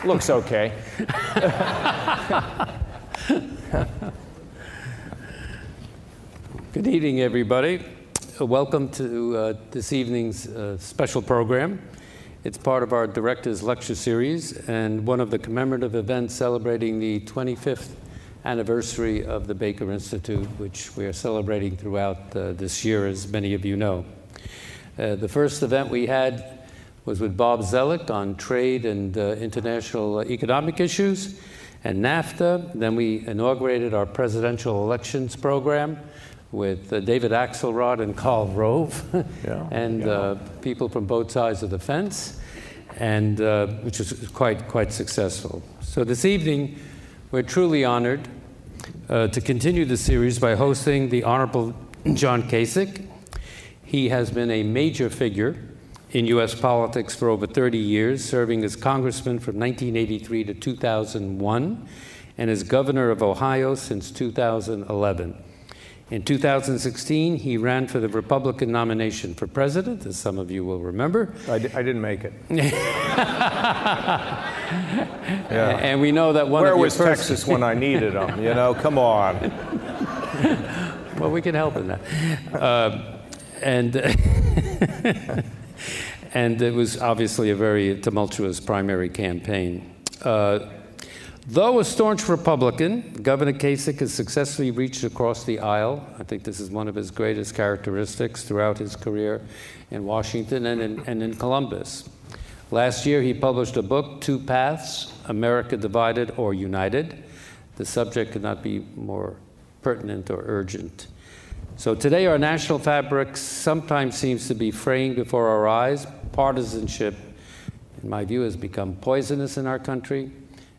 Looks okay. Good evening, everybody. Welcome to this evening's special program. It's part of our Director's Lecture Series and one of the commemorative events celebrating the 25th anniversary of the Baker Institute, which we are celebrating throughout this year, as many of you know. The first event we had was with Bob Zoellick on trade and international economic issues and NAFTA. Then we inaugurated our presidential elections program with David Axelrod and Karl Rove, people from both sides of the fence, and which was quite successful. So this evening, we're truly honored to continue the series by hosting the Honorable John Kasich. He has been a major figure in U.S. politics for over 30 years, serving as congressman from 1983 to 2001, and as governor of Ohio since 2011. In 2016, he ran for the Republican nomination for president, as some of you will remember. I didn't make it. And we know that Where was Texas when I needed them? You know, come on. Well, we can help in that. And it was obviously a very tumultuous primary campaign. Though a staunch Republican, Governor Kasich has successfully reached across the aisle. I think this is one of his greatest characteristics throughout his career in Washington and in Columbus. Last year, he published a book, Two Paths, America Divided or United. The subject could not be more pertinent or urgent. So today, our national fabric sometimes seems to be fraying before our eyes. Partisanship, in my view, has become poisonous in our country,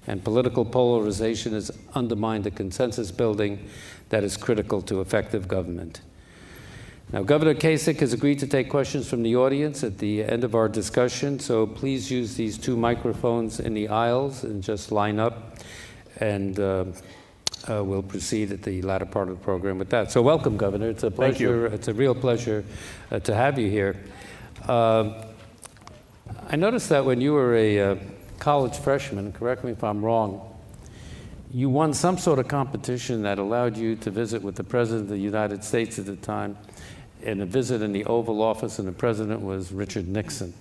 and political polarization has undermined the consensus building that is critical to effective government. Now, Governor Kasich has agreed to take questions from the audience at the end of our discussion, so please use these two microphones in the aisles and just line up, and we'll proceed at the latter part of the program with that. So welcome, Governor. It's a pleasure. Thank you. It's a real pleasure to have you here. I noticed that when you were a college freshman, correct me if I'm wrong, you won some sort of competition that allowed you to visit with the President of the United States at the time, and a visit in the Oval Office, and the President was Richard Nixon.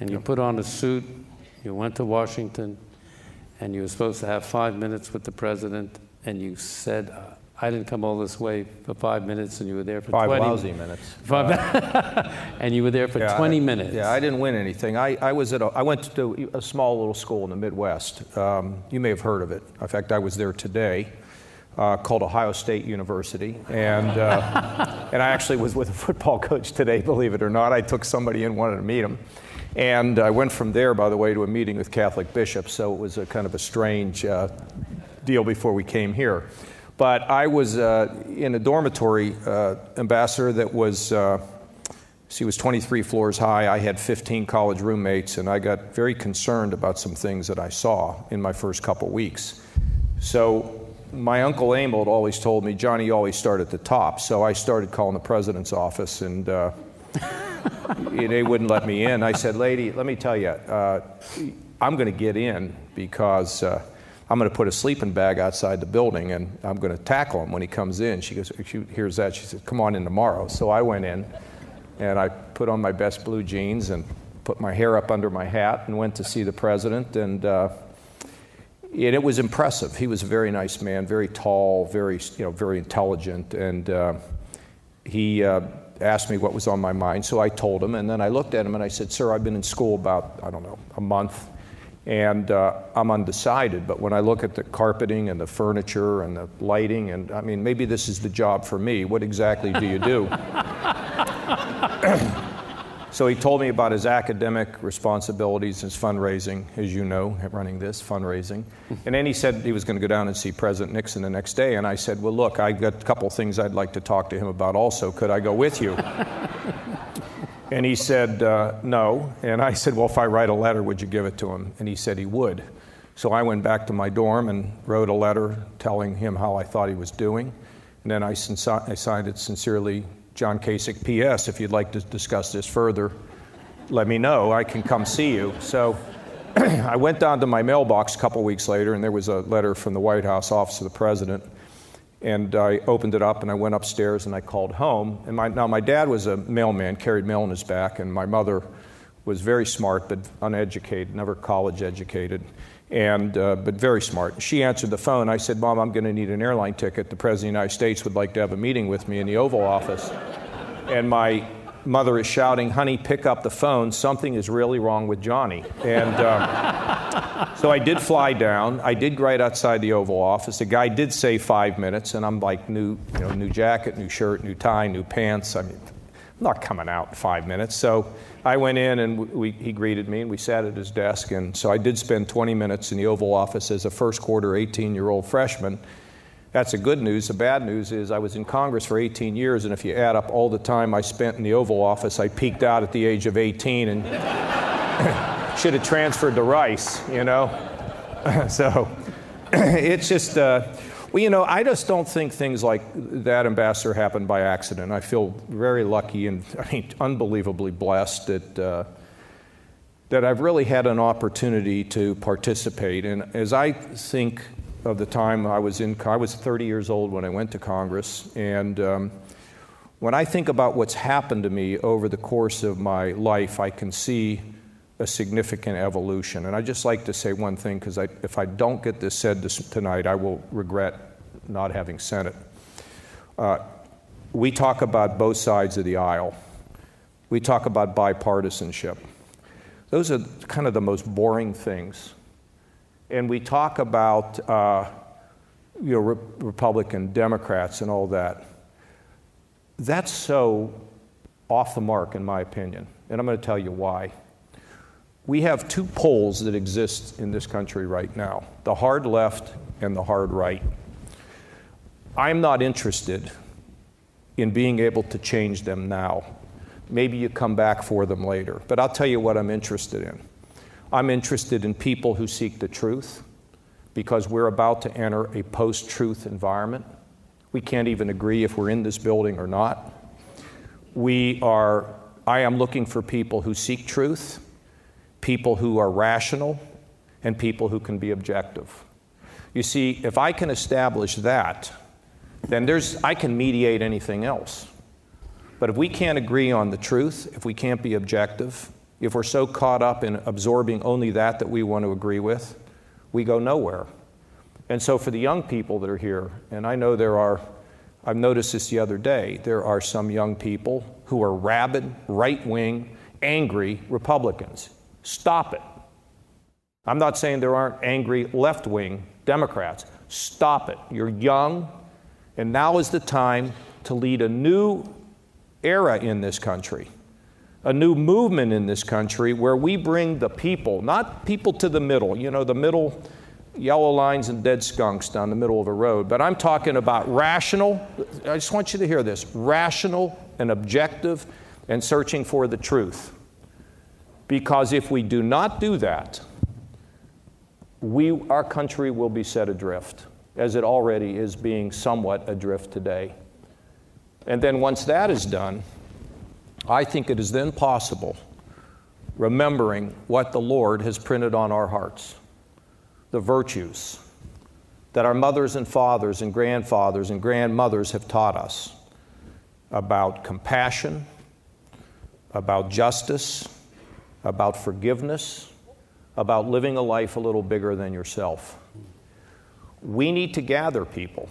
And you put on a suit, you went to Washington, and you were supposed to have 5 minutes with the President, and you said, I didn't come all this way for 5 minutes, and you were there for 20 lousy minutes. And you were there for 20 minutes. Yeah, I didn't win anything. I went to a small little school in the Midwest. You may have heard of it. In fact, I was there today, called Ohio State University. And I actually was with a football coach today, believe it or not. I took somebody in, wanted to meet him. And I went from there, by the way, to a meeting with Catholic bishops, so it was a kind of a strange deal before we came here. But I was in a dormitory, ambassador, that was, she was 23 floors high. I had 15 college roommates, and I got very concerned about some things that I saw in my first couple weeks. So my Uncle Emil had always told me, Johnny, you always start at the top. So I started calling the president's office, and they wouldn't let me in. I said, lady, let me tell you, I'm going to get in because I'm going to put a sleeping bag outside the building, and I'm going to tackle him when he comes in. She hears that. She said, come on in tomorrow. So I went in, and I put on my best blue jeans and put my hair up under my hat and went to see the president. And it was impressive. He was a very nice man, very tall, very intelligent. And he asked me what was on my mind. So I told him, and then I looked at him and I said, sir, I've been in school about, a month. And I'm undecided, but when I look at the carpeting and the furniture and the lighting, and I mean, maybe this is the job for me. What exactly do you do? So he told me about his academic responsibilities, his fundraising, as you know, running this fundraising. And then he said he was going to go down and see President Nixon the next day. And I said, well, look, I've got a couple things I'd like to talk to him about also. Could I go with you? And he said, no. And I said, well, if I write a letter, would you give it to him? And he said he would. So I went back to my dorm and wrote a letter telling him how I thought he was doing. And then I signed it sincerely, John Kasich, P.S., if you'd like to discuss this further, let me know. I can come see you. So I went down to my mailbox a couple weeks later, and there was a letter from the White House Office of the President. And I opened it up, and I went upstairs, and I called home. And my dad was a mailman, carried mail on his back, and my mother was very smart but uneducated, never college educated, and but very smart. She answered the phone. I said, "Mom, I'm going to need an airline ticket. The President of the United States would like to have a meeting with me in the Oval Office." And my mother is shouting, "Honey, pick up the phone. Something is really wrong with Johnny." And so I did fly down. I did right outside the Oval Office. The guy did say 5 minutes, and I'm like, new jacket, new shirt, new tie, new pants. I mean, I'm not coming out in 5 minutes. So I went in, and he greeted me, and we sat at his desk. And so I did spend 20 minutes in the Oval Office as a first-quarter 18-year-old freshman. That's the good news. The bad news is I was in Congress for 18 years, and if you add up all the time I spent in the Oval Office, I peaked out at the age of 18 and should have transferred to Rice, So it's just, I just don't think things like that, Ambassador, happen by accident. I feel very lucky and unbelievably blessed that I've really had an opportunity to participate. And as I think of the time I was 30 years old when I went to Congress, and when I think about what's happened to me over the course of my life, I can see a significant evolution. And I'd just like to say one thing, because if I don't get this said tonight, I will regret not having said it. We talk about both sides of the aisle. We talk about bipartisanship. Those are kind of the most boring things. And we talk about Republican, Democrats, and all that. That's so off the mark, in my opinion. And I'm going to tell you why. We have two poles that exist in this country right now, the hard left and the hard right. I'm not interested in being able to change them now. Maybe you come back for them later. But I'll tell you what I'm interested in. I'm interested in people who seek the truth, because we're about to enter a post-truth environment. We can't even agree if we're in this building or not. I am looking for people who seek truth, people who are rational, and people who can be objective. You see, if I can establish that, then I can mediate anything else. But if we can't agree on the truth, if we can't be objective, if we're so caught up in absorbing only that we want to agree with, we go nowhere. And so for the young people that are here, and I know I've noticed this the other day, there are some young people who are rabid, right-wing, angry Republicans. Stop it. I'm not saying there aren't angry left-wing Democrats. Stop it. You're young, and now is the time to lead a new era in this country, a new movement in this country where we bring the people, not people to the middle, the middle yellow lines and dead skunks down the middle of a road, but I'm talking about rational, I just want you to hear this, rational and objective and searching for the truth. Because if we do not do that, our country will be set adrift, as it already is being somewhat adrift today. And then once that is done, I think it is then possible, remembering what the Lord has printed on our hearts, the virtues that our mothers and fathers and grandfathers and grandmothers have taught us about compassion, about justice, about forgiveness, about living a life a little bigger than yourself. We need to gather people.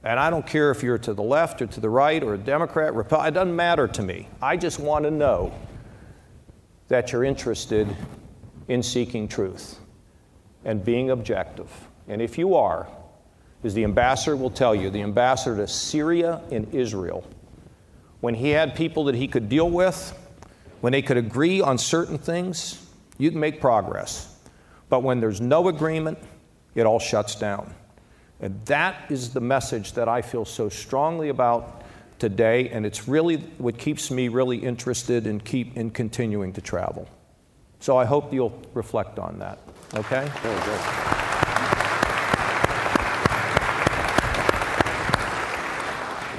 And I don't care if you're to the left or to the right or a Democrat, Republican, it doesn't matter to me. I just want to know that you're interested in seeking truth and being objective. And if you are, as the ambassador will tell you, the ambassador to Syria and Israel, when he had people that he could deal with, when they could agree on certain things, you can make progress. But when there's no agreement, it all shuts down. And that is the message that I feel so strongly about today, and it's really what keeps me really interested in continuing to travel. So I hope you'll reflect on that. Okay? Very good.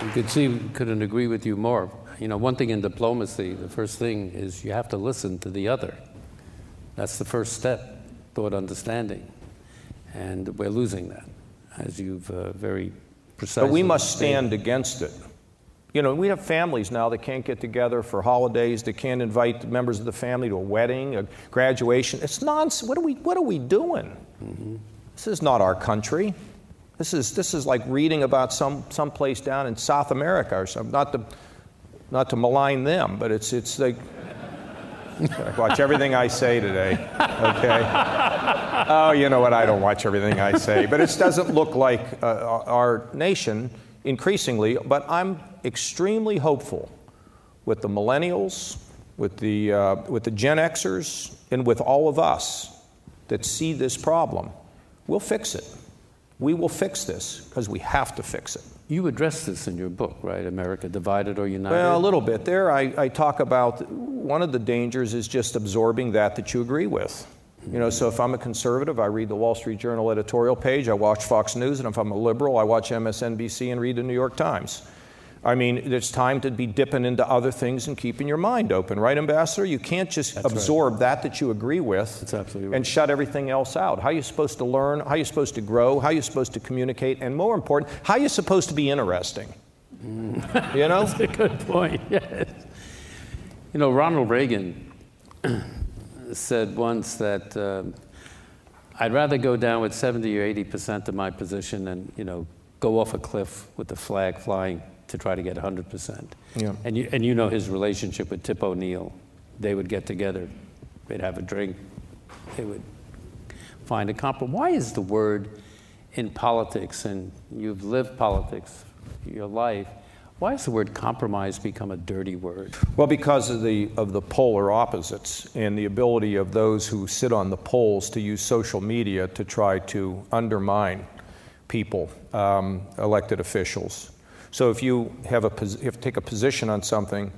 You could see we couldn't agree with you more. One thing in diplomacy, the first thing is you have to listen to the other. That's the first step. thought understanding. And we're losing that, as you've very precisely But we must stated. stand against it. You know, we have families now that can't get together for holidays, that can't invite members of the family to a wedding, a graduation. It's nonsense. What are we doing? Mm-hmm. This is not our country. This is like reading about some place down in South America or something. Not to malign them, but it's like watch everything I say today. Okay. Oh, you know what? I don't watch everything I say, but it doesn't look like our nation increasingly. But I'm extremely hopeful with the millennials, with the Gen Xers, and with all of us that see this problem. We'll fix it. We will fix this because we have to fix it. You address this in your book, right? America Divided or United? Well, a little bit. There I talk about one of the dangers is just absorbing that you agree with. You know, so if I'm a conservative, I read the Wall Street Journal editorial page, I watch Fox News, and if I'm a liberal, I watch MSNBC and read the New York Times. I mean, it's time to be dipping into other things and keeping your mind open, right, Ambassador? You can't just absorb that you agree with. That's absolutely right. And shut everything else out. How are you supposed to learn? How are you supposed to grow? How are you supposed to communicate? And more important, how are you supposed to be interesting? You know? That's a good point, yes. You know, Ronald Reagan said once that I'd rather go down with 70 or 80% of my position and, you know, go off a cliff with the flag flying to try to get 100%. Yeah. And you know his relationship with Tip O'Neill. They would get together, they'd have a drink, they would find a compromise. Why is the word in politics, and you've lived politics your life, why has the word compromise become a dirty word? Well, because of the polar opposites and the ability of those who sit on the polls to use social media to try to undermine people, elected officials. So if you have to take a position on something,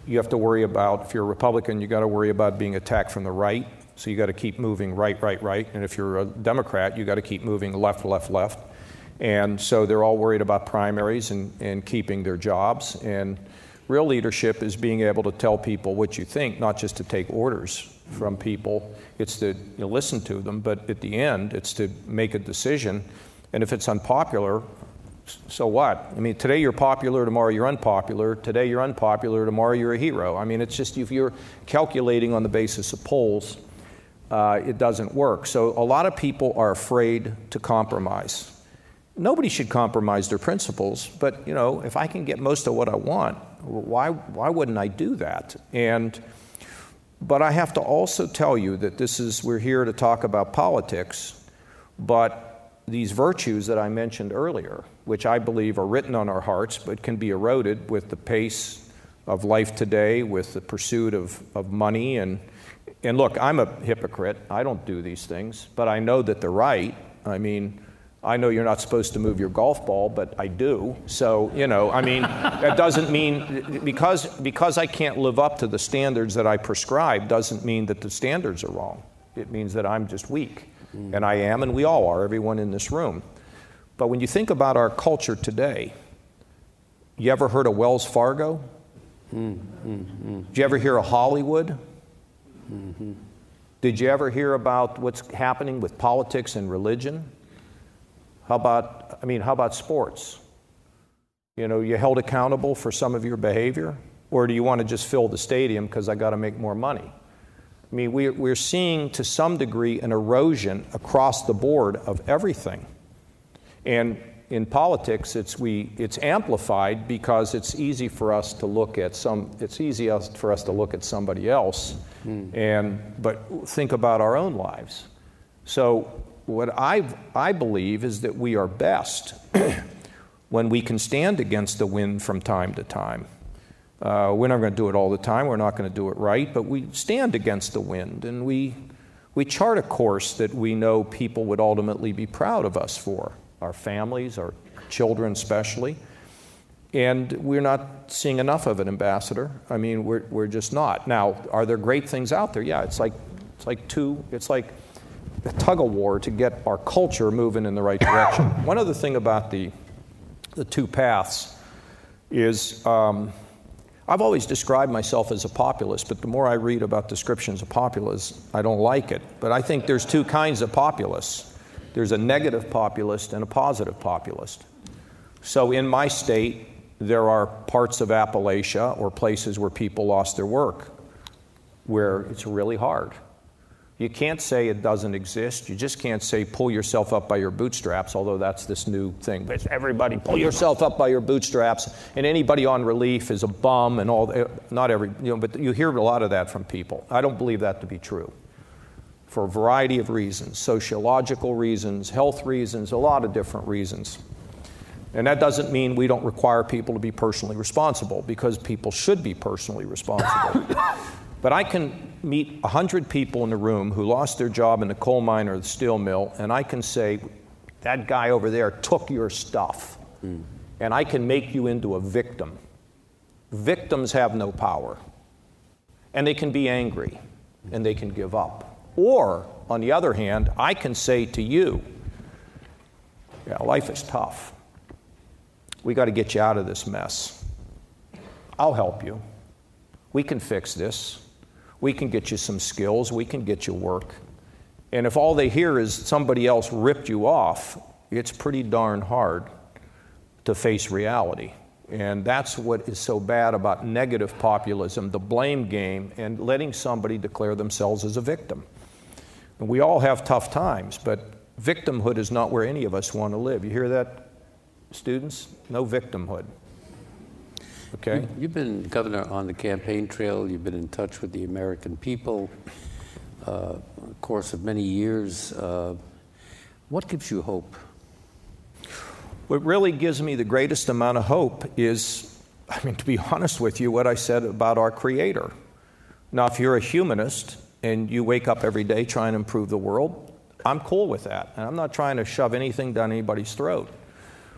you have to worry about, if you're a Republican, you got to worry about being attacked from the right. So you got to keep moving right. And if you're a Democrat, you got to keep moving left. And so they're all worried about primaries and keeping their jobs. And real leadership is being able to tell people what you think, not just to take orders from people. It's to listen to them, but at the end, it's to make a decision. And if it's unpopular, so what? I mean, today you're popular, tomorrow you're unpopular. Today you're unpopular, tomorrow you're a hero. I mean, it's just, if you're calculating on the basis of polls, it doesn't work. So a lot of people are afraid to compromise. Nobody should compromise their principles, but if I can get most of what I want, why wouldn't I do that? But I have to also tell you that we're here to talk about politics, but these virtues that I mentioned earlier, which I believe are written on our hearts, but can be eroded with the pace of life today, with the pursuit of money. And look, I'm a hypocrite. I don't do these things, but I know that they're right. I mean, I know you're not supposed to move your golf ball, but I do. So, I mean, that doesn't mean, because I can't live up to the standards that I prescribe, doesn't mean that the standards are wrong. It means that I'm just weak. And I am, and we all are, everyone in this room. But when you think about our culture today, you ever heard of Wells Fargo? Did you ever hear of Hollywood? Did you ever hear about what's happening with politics and religion? How about sports? You held accountable for some of your behavior? Or do you want to just fill the stadium because I got to make more money? I mean, we're seeing to some degree an erosion across the board of everything. And in politics, it's amplified because it's easy for us to look at somebody else, but think about our own lives. So what I believe is that we are best when we can stand against the wind from time to time. We're not going to do it all the time. We're not going to do it right, but we stand against the wind, and we chart a course that we know people would ultimately be proud of us for, our families, our children especially. And we're not seeing enough of it, Ambassador. I mean, we're just not. Now, are there great things out there? Yeah, it's like a tug of war to get our culture moving in the right direction. One other thing about the two paths is I've always described myself as a populist, but the more I read about descriptions of populists, I don't like it. But I think there's two kinds of populists. There's a negative populist and a positive populist. So in my state, there are parts of Appalachia or places where people lost their work, where it's really hard. You can't say it doesn't exist. You just can't say pull yourself up by your bootstraps, although that's this new thing. But everybody pull yourself up by your bootstraps, and anybody on relief is a bum and all. Not every, but you hear a lot of that from people. I don't believe that to be true for a variety of reasons, sociological reasons, health reasons, a lot of different reasons. And that doesn't mean we don't require people to be personally responsible, because people should be personally responsible. But I can meet 100 people in the room who lost their job in the coal mine or the steel mill, and I can say, that guy over there took your stuff. And I can make you into a victim. Victims have no power. And they can be angry, and they can give up. Or, on the other hand, I can say to you, yeah, life is tough. We got to get you out of this mess. I'll help you. We can fix this. We can get you some skills. We can get you work. And if all they hear is somebody else ripped you off, it's pretty darn hard to face reality. And that's what is so bad about negative populism, the blame game, and letting somebody declare themselves as a victim. And we all have tough times, but victimhood is not where any of us want to live. You hear that, students? No victimhood. Okay? You've been governor on the campaign trail. You've been in touch with the American people a course of many years. What gives you hope? What really gives me the greatest amount of hope is, to be honest with you, what I said about our Creator. Now, if you're a humanist and you wake up every day trying to improve the world, I'm cool with that. And I'm not trying to shove anything down anybody's throat.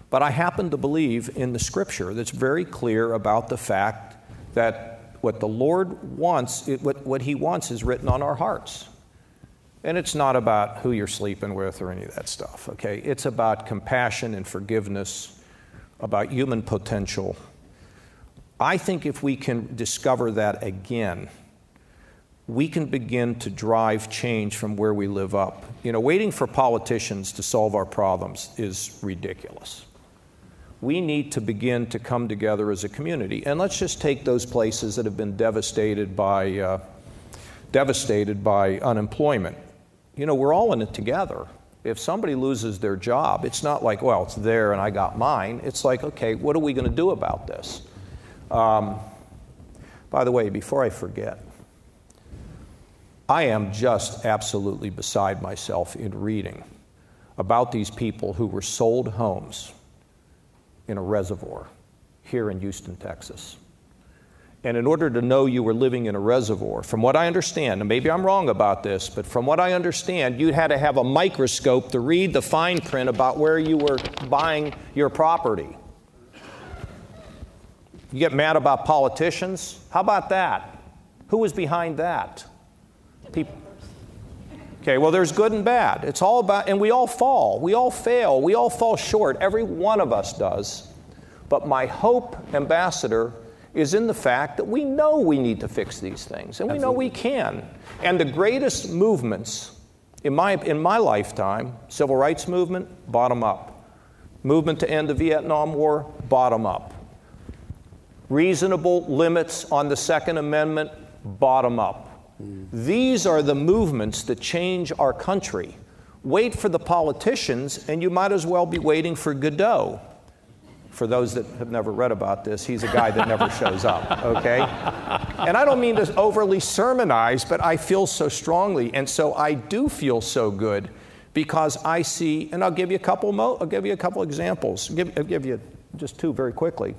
But I happen to believe in the Scripture that's very clear about the fact that what the Lord wants, what He wants is written on our hearts. And it's not about who you're sleeping with or any of that stuff, okay? It's about compassion and forgiveness, about human potential. I think if we can discover that again, we can begin to drive change from where we live up. Waiting for politicians to solve our problems is ridiculous. We need to begin to come together as a community. And let's just take those places that have been devastated by unemployment. We're all in it together. If somebody loses their job, it's not like, well, it's there and I got mine. It's like, okay, what are we going to do about this? By the way, before I forget, I am just absolutely beside myself in reading about these people who were sold homes in a reservoir here in Houston, Texas. And in order to know you were living in a reservoir, from what I understand, and maybe I'm wrong about this, but from what I understand, you had to have a microscope to read the fine print about where you were buying your property. You get mad about politicians? How about that? Who was behind that? People. Okay, well, there's good and bad. It's all about, and we all fall. We all fail. We all fall short. Every one of us does. But my hope, Ambassador, is in the fact that we know we need to fix these things, and we know we can. And the greatest movements in my lifetime, civil rights movement, bottom up. Movement to end the Vietnam War, bottom up. Reasonable limits on the Second Amendment, bottom up. These are the movements that change our country. Wait for the politicians, and you might as well be waiting for Godot. For those that have never read about this, he's a guy that never shows up, okay? And I don't mean to overly sermonize, but I feel so strongly, and so I do feel so good because I see, and I'll give you a couple examples. I'll give you just two very quickly.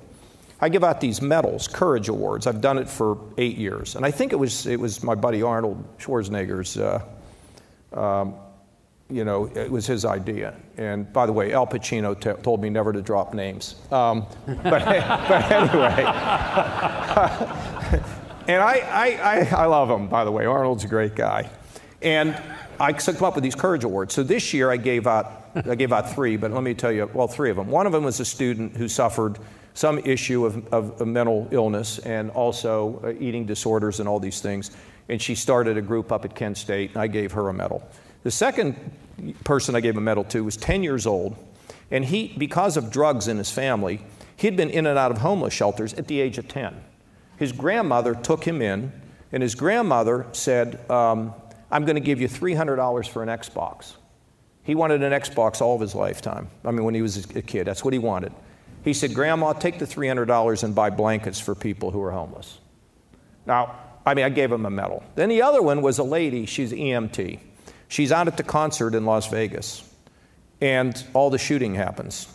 I give out these medals, Courage Awards. I've done it for 8 years. And I think it was my buddy Arnold Schwarzenegger's, it was his idea. And by the way, Al Pacino told me never to drop names. But anyway. And I love him, by the way. Arnold's a great guy. And I come up with these Courage Awards. So this year I gave out 3, but let me tell you, well, 3 of them. One of them was a student who suffered some issue of mental illness and also eating disorders and all these things. And she started a group up at Kent State, and I gave her a medal. The second person I gave a medal to was 10 years old, and he, because of drugs in his family, he'd been in and out of homeless shelters at the age of 10. His grandmother took him in, and his grandmother said, I'm going to give you $300 for an Xbox. He wanted an Xbox all of his lifetime. I mean, when he was a kid, that's what he wanted. He said, Grandma, take the $300 and buy blankets for people who are homeless. Now, I gave him a medal. Then the other one was a lady, she's EMT. She's out at the concert in Las Vegas, and all the shooting happens.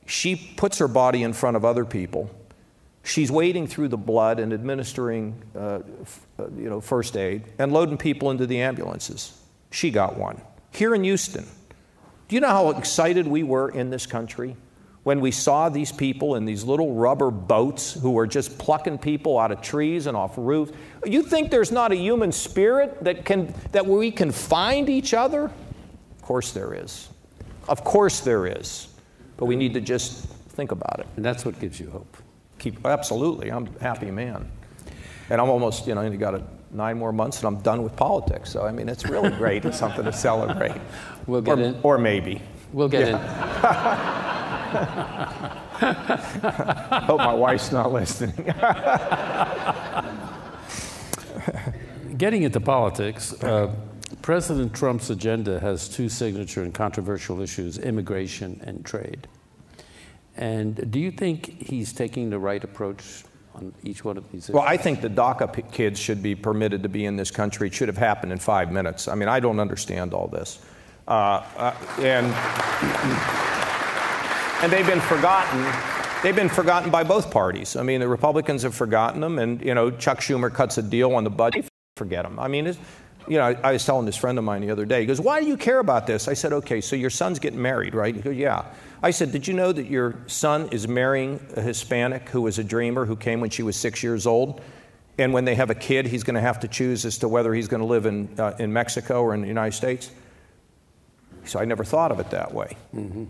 She puts her body in front of other people. She's wading through the blood and administering first aid and loading people into the ambulances. She got one. Here in Houston, do you know how excited we were in this country when we saw these people in these little rubber boats who were just plucking people out of trees and off roofs? You think there's not a human spirit that we can find each other? Of course there is. Of course there is. But we need to just think about it. And that's what gives you hope. Absolutely. I'm a happy man. And I'm almost, only got 9 more months and I'm done with politics. So, it's really great. It's something to celebrate. We'll get in. Or maybe. We'll get in. Hope my wife's not listening. Getting into politics, President Trump's agenda has 2 signature and controversial issues, immigration and trade. And do you think he's taking the right approach on each one of these issues? Well, I think the DACA kids should be permitted to be in this country. It should have happened in 5 minutes. I don't understand all this. And they've been forgotten. They've been forgotten by both parties. The Republicans have forgotten them, and, Chuck Schumer cuts a deal on the budget. Forget them. I was telling this friend of mine the other day, he goes, why do you care about this? I said, okay, so your son's getting married, right? He goes, yeah. I said, did you know that your son is marrying a Hispanic who was a dreamer who came when she was 6 years old? And when they have a kid, he's going to have to choose as to whether he's going to live in Mexico or in the United States? So I never thought of it that way. Mm-hmm.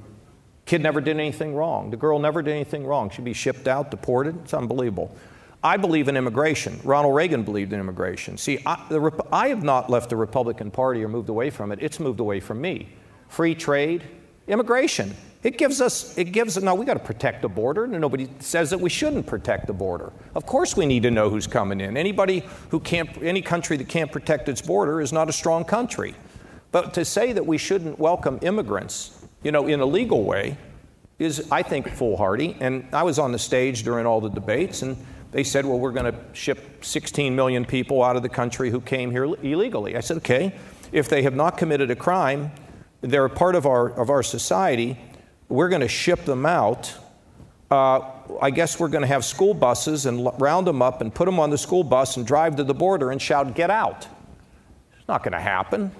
Kid never did anything wrong. The girl never did anything wrong. She'd be shipped out, deported. It's unbelievable. I believe in immigration. Ronald Reagan believed in immigration. See, I have not left the Republican Party or moved away from it. It's moved away from me. Free trade, immigration. Now we got to protect the border, and nobody says that we shouldn't protect the border. Of course we need to know who's coming in. Any country that can't protect its border is not a strong country. But to say that we shouldn't welcome immigrants, in a legal way is, I think, foolhardy. And I was on the stage during all the debates, and they said, well, we're going to ship 16 million people out of the country who came here illegally. I said, okay, if they have not committed a crime, they're a part of our society, we're going to ship them out. I guess we're going to have school buses and round them up and put them on the school bus and drive to the border and shout, get out. It's not going to happen.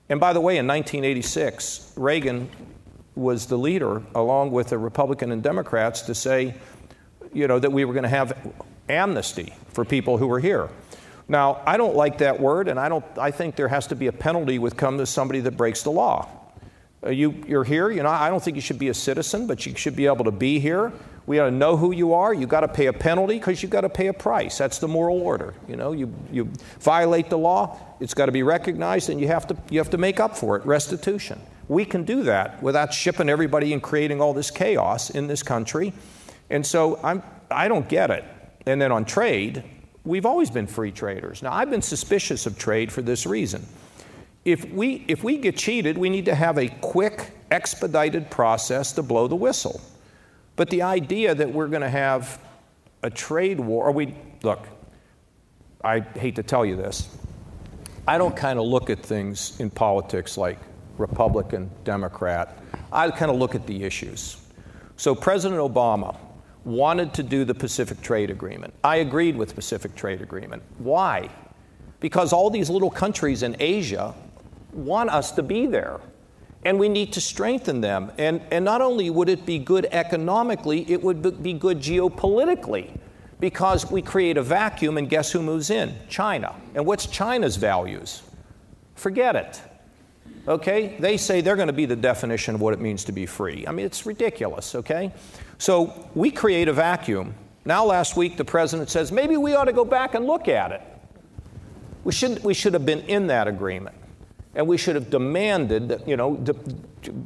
And by the way, in 1986, Reagan was the leader, along with the Republican and Democrats, to say, that we were going to have amnesty for people who were here. Now, I don't like that word, and I think there has to be a penalty with come to somebody that breaks the law. You're here, I don't think you should be a citizen, but you should be able to be here. We ought to know who you are. You got to pay a penalty because you got to pay a price. That's the moral order. You violate the law, it's got to be recognized, and you have to make up for it, restitution. We can do that without shipping everybody and creating all this chaos in this country. And so I don't get it. And then on trade, we've always been free traders. Now, I've been suspicious of trade for this reason. If we get cheated, we need to have a quick, expedited process to blow the whistle. But the idea that we're going to have a trade war, look, I hate to tell you this, I don't kind of look at things in politics like Republican, Democrat. I kind of look at the issues. So President Obama wanted to do the Pacific Trade Agreement. I agreed with the Pacific Trade Agreement. Why? Because all these little countries in Asia want us to be there, and we need to strengthen them. And not only would it be good economically, it would be good geopolitically, because we create a vacuum, and guess who moves in? China. And what's China's values? Forget it. okay? They say they're going to be the definition of what it means to be free. I mean, it's ridiculous, okay? So we create a vacuum. Now last week the president says, maybe we ought to go back and look at it. We should have been in that agreement. And we should have demanded,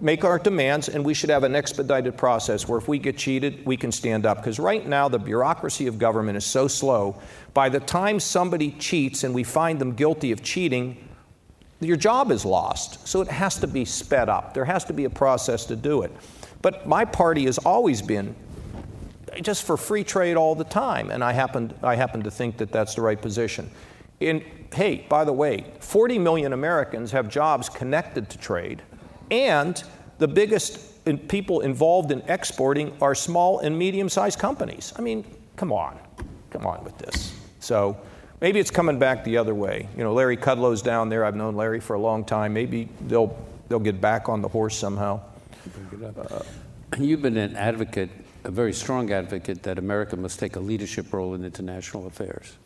make our demands, and we should have an expedited process where if we get cheated, we can stand up. Because right now, the bureaucracy of government is so slow. By the time somebody cheats and we find them guilty of cheating, your job is lost. So it has to be sped up. There has to be a process to do it. But my party has always been just for free trade all the time, and I happen to think that that's the right position. Hey, by the way, 40 million Americans have jobs connected to trade, and the biggest people involved in exporting are small and medium-sized companies. I mean, come on with this. So maybe it's coming back the other way. Larry Kudlow's down there. I've known Larry for a long time. Maybe they'll get back on the horse somehow. You've been an advocate, a very strong advocate, that America must take a leadership role in international affairs.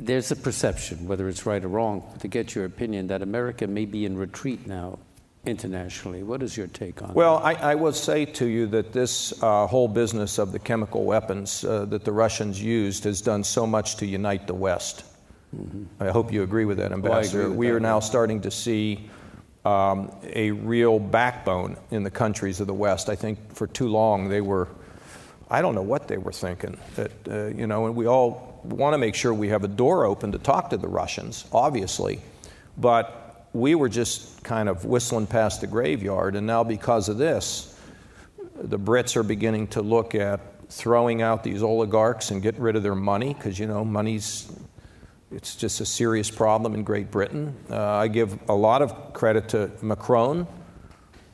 There's a perception, whether it's right or wrong, to get your opinion, that America may be in retreat now internationally. What is your take on that? Well, I will say to you that this whole business of the chemical weapons that the Russians used has done so much to unite the West. Mm-hmm. I hope you agree with that, Ambassador. I agree with we that, are now starting to see a real backbone in the countries of the West. I think for too long I don't know what they were thinking. And we all want to make sure we have a door open to talk to the Russians, obviously, but we were just kind of whistling past the graveyard, and now because of this, the Brits are beginning to look at throwing out these oligarchs and getting rid of their money, because, it's just a serious problem in Great Britain. I give a lot of credit to Macron.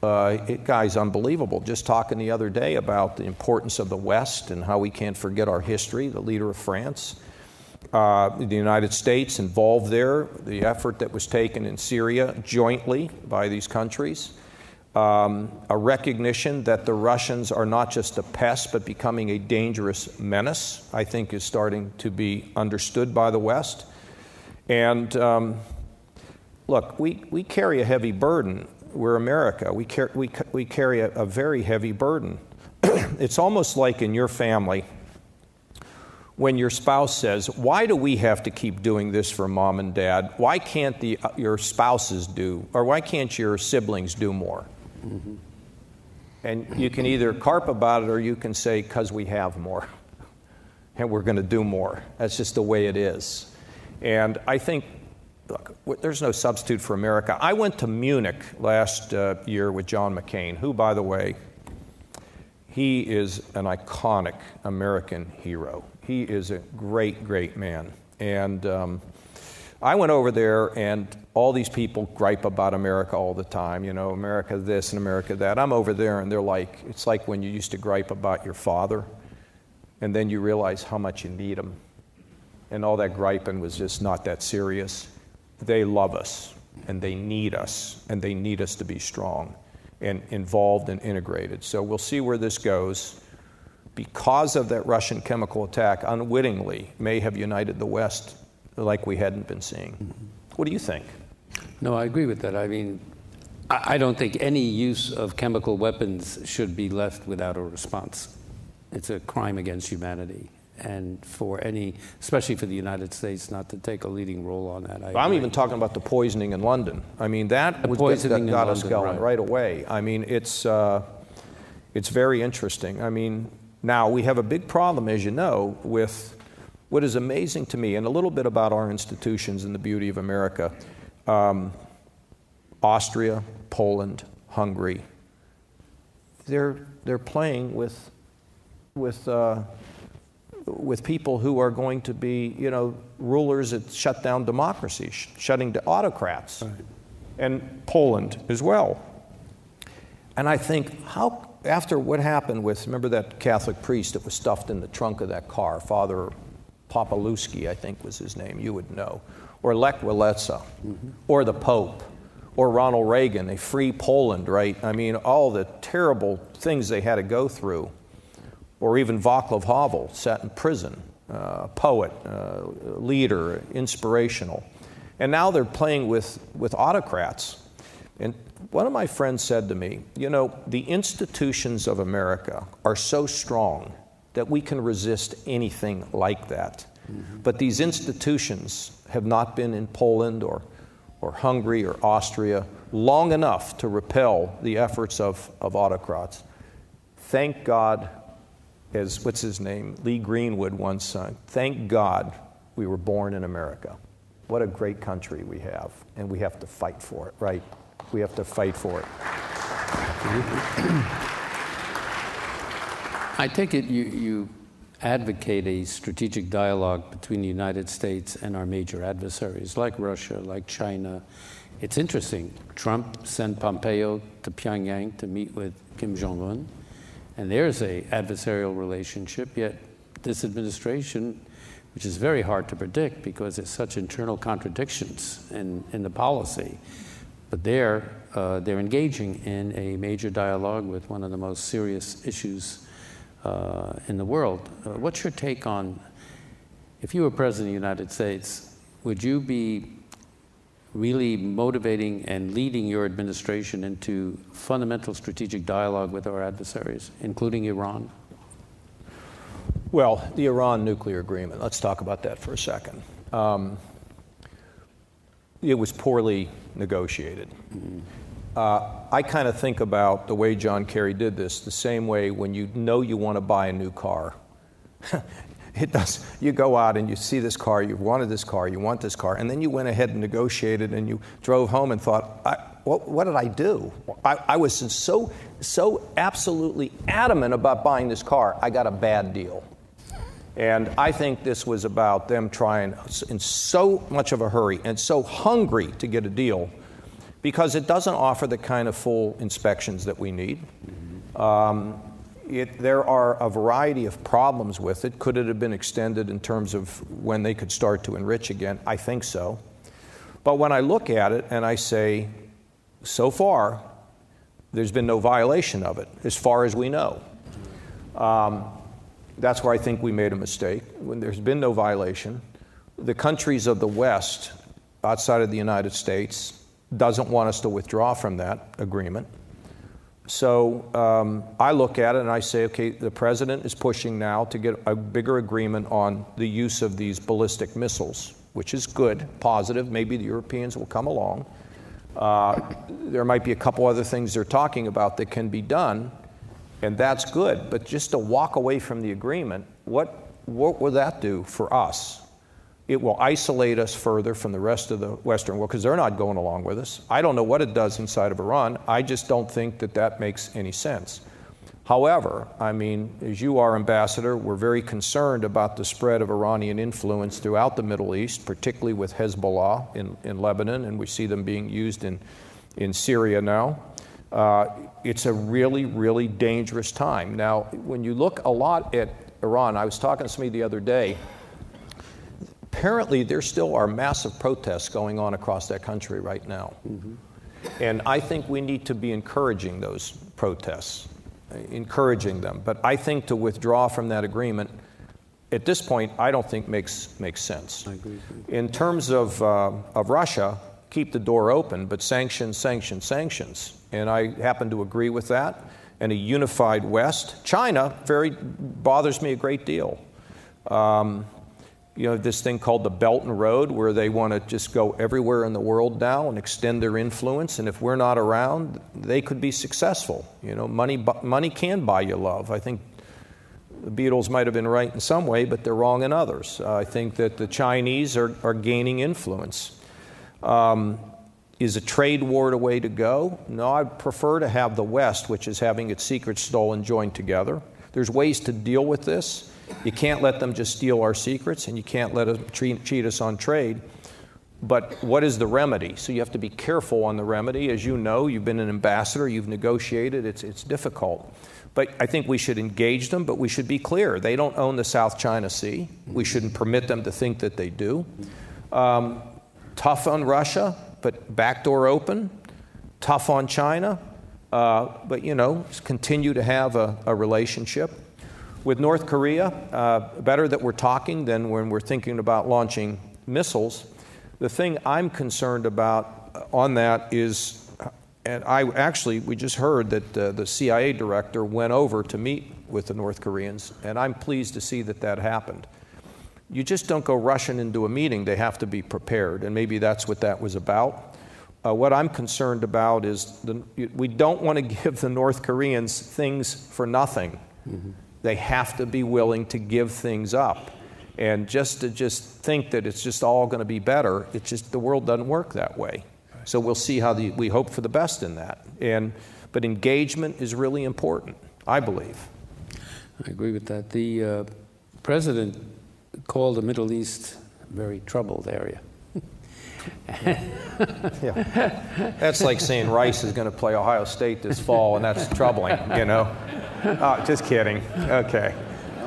Guy's unbelievable. Just talking the other day about the importance of the West and how we can't forget our history, the leader of France. The United States involved there, the effort that was taken in Syria jointly by these countries. A recognition that the Russians are not just a pest, but becoming a dangerous menace, I think is starting to be understood by the West. And look, we carry a heavy burden. We're America. We carry a very heavy burden. It's almost like in your family when your spouse says, why do we have to keep doing this for mom and dad? Why can't your spouses do, or why can't your siblings do more? Mm-hmm. And you can either carp about it or you can say, because we have more and we're going to do more. That's just the way it is. And I think, look, there's no substitute for America. I went to Munich last year with John McCain, who, by the way, he is an iconic American hero. He is a great, great man. And I went over there, and all these people gripe about America all the time. America this and America that. I'm over there, and they're like, it's like when you used to gripe about your father, and then you realize how much you need him. And all that griping was just not that serious. They love us, and they need us, and they need us to be strong and involved and integrated. So we'll see where this goes. Because of that Russian chemical attack, unwittingly, may have united the West like we hadn't been seeing. Mm-hmm. What do you think? No, I agree with that. I mean, I don't think any use of chemical weapons should be left without a response. It's a crime against humanity. And especially for the United States, not to take a leading role on that. I'm even talking about the poisoning in London. I mean, that got us going right away. I mean, it's very interesting. I mean, now we have a big problem, as you know, with what is amazing to me, and a little bit about our institutions and the beauty of America. Austria, Poland, Hungary, they're playing with people who are going to be, rulers that shut down democracy, shutting down autocrats, right. And Poland as well. And I think, after what happened remember that Catholic priest that was stuffed in the trunk of that car, Father Popolewski, I think was his name, you would know, or Lech Walesa, mm-hmm. or the Pope, or Ronald Reagan, they free Poland, right? I mean, all the terrible things they had to go through. Or even Václav Havel, sat in prison, poet, leader, inspirational. And now they're playing with autocrats. And one of my friends said to me, you know, the institutions of America are so strong that we can resist anything like that. Mm-hmm. But these institutions have not been in Poland or Hungary or Austria long enough to repel the efforts of autocrats. Thank God, as what's his name, Lee Greenwood once said, thank God we were born in America. What a great country we have, and we have to fight for it, right? We have to fight for it. I take it you advocate a strategic dialogue between the United States and our major adversaries, like Russia, like China. It's interesting. Trump sent Pompeo to Pyongyang to meet with Kim Jong-un, and there's an adversarial relationship, yet this administration, which is very hard to predict because there's such internal contradictions in the policy, but they're engaging in a major dialogue with one of the most serious issues in the world. What's your take on, if you were President of the United States, would you be really motivating and leading your administration into fundamental strategic dialogue with our adversaries, including Iran? Well, the Iran nuclear agreement, let's talk about that for a second. It was poorly negotiated. Mm-hmm. I kind of think about the way John Kerry did this the same way when you know you want to buy a new car. You go out and you see this car, you've wanted this car, you want this car, and then you went ahead and negotiated and you drove home and thought, what did I do? I was so absolutely adamant about buying this car, I got a bad deal. And I think this was about them trying in so much of a hurry and so hungry to get a deal because it doesn't offer the kind of full inspections that we need. There are a variety of problems with it. Could it have been extended in terms of when they could start to enrich again? I think so. But when I look at it and I say, so far, there's been no violation of it, as far as we know. That's where I think we made a mistake. When there's been no violation, the countries of the West, outside of the United States, doesn't want us to withdraw from that agreement. So I look at it and I say, okay, the president is pushing now to get a bigger agreement on the use of these ballistic missiles, which is good, positive. Maybe the Europeans will come along. There might be a couple other things they're talking about that can be done, and that's good. But just to walk away from the agreement, what will that do for us? It will isolate us further from the rest of the Western world because they're not going along with us. I don't know what it does inside of Iran. I just don't think that makes any sense. However, I mean, as you are, Ambassador, we're very concerned about the spread of Iranian influence throughout the Middle East, particularly with Hezbollah in Lebanon, and we see them being used in Syria now. It's a really, really dangerous time. Now, when you look a lot at Iran, I was talking to somebody the other day, apparently there still are massive protests going on across that country right now. Mm-hmm. And I think we need to be encouraging those protests, encouraging them. But I think to withdraw from that agreement, at this point, I don't think makes sense. I agree. In terms of Russia, keep the door open, but sanctions, sanctions, sanctions. And I happen to agree with that. And a unified West. China bothers me a great deal. You know, this thing called the Belt and Road, where they want to just go everywhere in the world now and extend their influence. And if we're not around, they could be successful. You know, money can buy you love. I think the Beatles might have been right in some way, but they're wrong in others. I think that the Chinese are gaining influence. Is a trade war the way to go? No, I'd prefer to have the West, which is having its secrets stolen, joined together. There's ways to deal with this. You can't let them just steal our secrets, and you can't let them cheat us on trade. But what is the remedy? So you have to be careful on the remedy. As you know, you've been an ambassador, you've negotiated, it's difficult. But I think we should engage them, but we should be clear. They don't own the South China Sea. We shouldn't permit them to think that they do. Tough on Russia, but backdoor open. Tough on China, but, you know, continue to have a relationship. With North Korea, better that we're talking than when we're thinking about launching missiles. The thing I'm concerned about on that is we just heard that the CIA director went over to meet with the North Koreans, and I'm pleased to see that that happened. You just don't go rushing into a meeting. They have to be prepared, and maybe that's what that was about. What I'm concerned about is we don't want to give the North Koreans things for nothing. Mm-hmm. They have to be willing to give things up. And just to think that it's just all going to be better, the world doesn't work that way. Right. So we'll see how we hope for the best in that. But engagement is really important, I believe. I agree with that. The president called the Middle East a very troubled area. Yeah. That's like saying Rice is going to play Ohio State this fall, and that's troubling, you know. Oh, just kidding. Okay.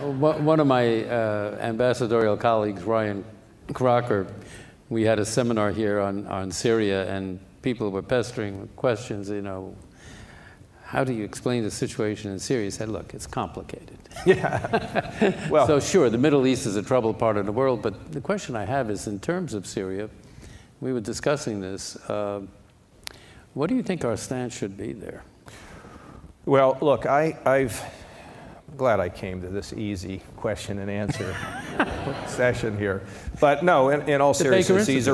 One of my ambassadorial colleagues, Ryan Crocker, we had a seminar here on Syria, and people were pestering with questions, you know, how do you explain the situation in Syria? He said, look, it's complicated. Yeah. Well, so sure, the Middle East is a troubled part of the world, but the question I have is, in terms of Syria, we were discussing this, what do you think our stance should be there? Well, look, I'm glad I came to this easy question and answer session here. But no, in all seriousness, these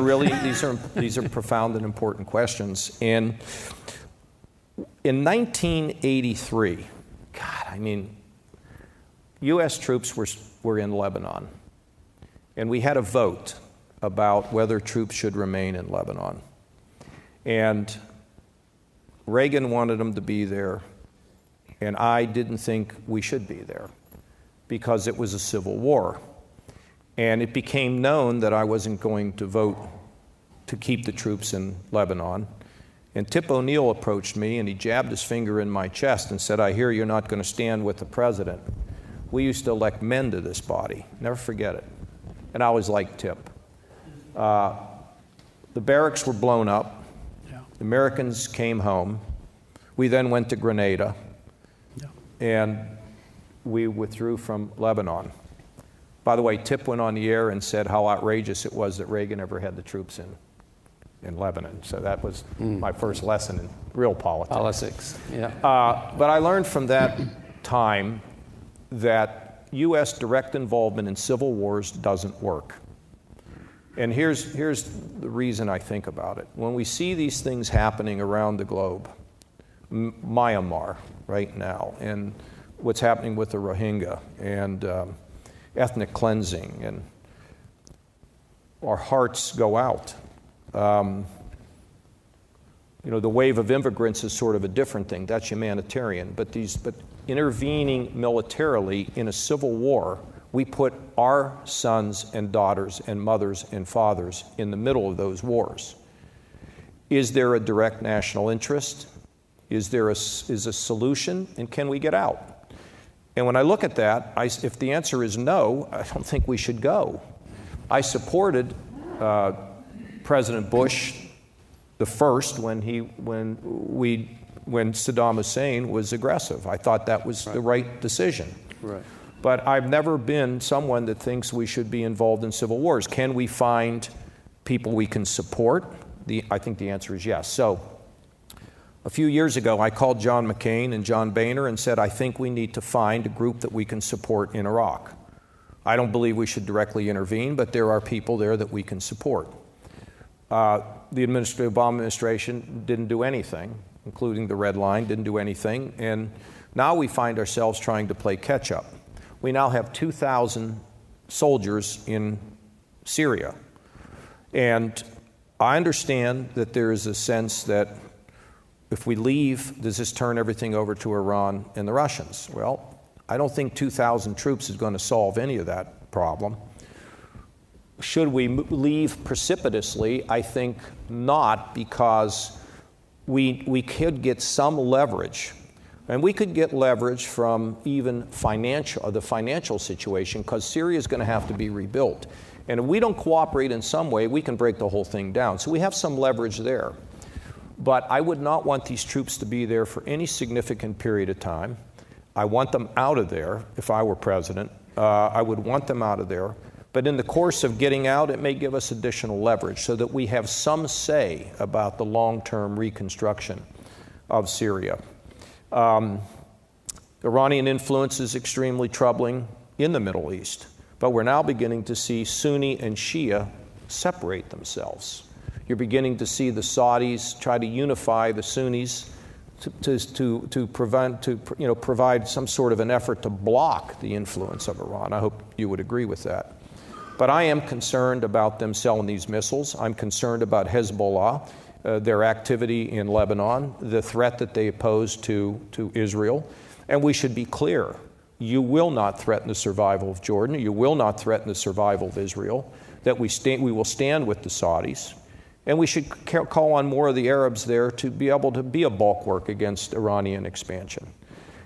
are profound and important questions. And in 1983, God, I mean, U.S. troops were in Lebanon, and we had a vote about whether troops should remain in Lebanon. And Reagan wanted them to be there, and I didn't think we should be there because it was a civil war. And it became known that I wasn't going to vote to keep the troops in Lebanon. And Tip O'Neill approached me, and he jabbed his finger in my chest and said, I hear you're not going to stand with the president. We used to elect men to this body. Never forget it. And I always liked Tip. The barracks were blown up. Yeah. The Americans came home. We then went to Grenada. Yeah. And we withdrew from Lebanon. By the way, Tip went on the air and said how outrageous it was that Reagan ever had the troops in Lebanon. So that was my first lesson in real politics. Politics, yeah. But I learned from that time that U.S. direct involvement in civil wars doesn't work. And here's the reason I think about it. When we see these things happening around the globe, Myanmar right now, and what's happening with the Rohingya, and ethnic cleansing, and our hearts go out. You know, the wave of immigrants is sort of a different thing. That's humanitarian. But intervening militarily in a civil war, we put our sons and daughters and mothers and fathers in the middle of those wars. Is there a direct national interest? Is a solution? And can we get out? And when I look at that, if the answer is no, I don't think we should go. I supported President Bush the first when Saddam Hussein was aggressive. I thought that was the right decision. Right. But I've never been someone that thinks we should be involved in civil wars. Can we find people we can support? I think the answer is yes. So a few years ago, I called John McCain and John Boehner and said, I think we need to find a group that we can support in Iraq. I don't believe we should directly intervene, but there are people there that we can support. The Obama administration didn't do anything, including the Red Line, didn't do anything. And now we find ourselves trying to play catch up. We now have 2,000 soldiers in Syria. And I understand that there is a sense that if we leave, does this turn everything over to Iran and the Russians? Well, I don't think 2,000 troops is going to solve any of that problem. Should we leave precipitously? I think not, because we could get some leverage. And we could get leverage from even the financial situation, because Syria is going to have to be rebuilt. And if we don't cooperate in some way, we can break the whole thing down. So we have some leverage there. But I would not want these troops to be there for any significant period of time. I want them out of there. If I were president, I would want them out of there. But in the course of getting out, it may give us additional leverage so that we have some say about the long-term reconstruction of Syria. Iranian influence is extremely troubling in the Middle East, but we're now beginning to see Sunni and Shia separate themselves. You're beginning to see the Saudis try to unify the Sunnis to provide some sort of an effort to block the influence of Iran. I hope you would agree with that. But I am concerned about them selling these missiles. I'm concerned about Hezbollah, their activity in Lebanon, the threat that they pose to Israel. And we should be clear. You will not threaten the survival of Jordan. You will not threaten the survival of Israel. That we will stand with the Saudis. And we should call on more of the Arabs there to be able to be a bulwark against Iranian expansion.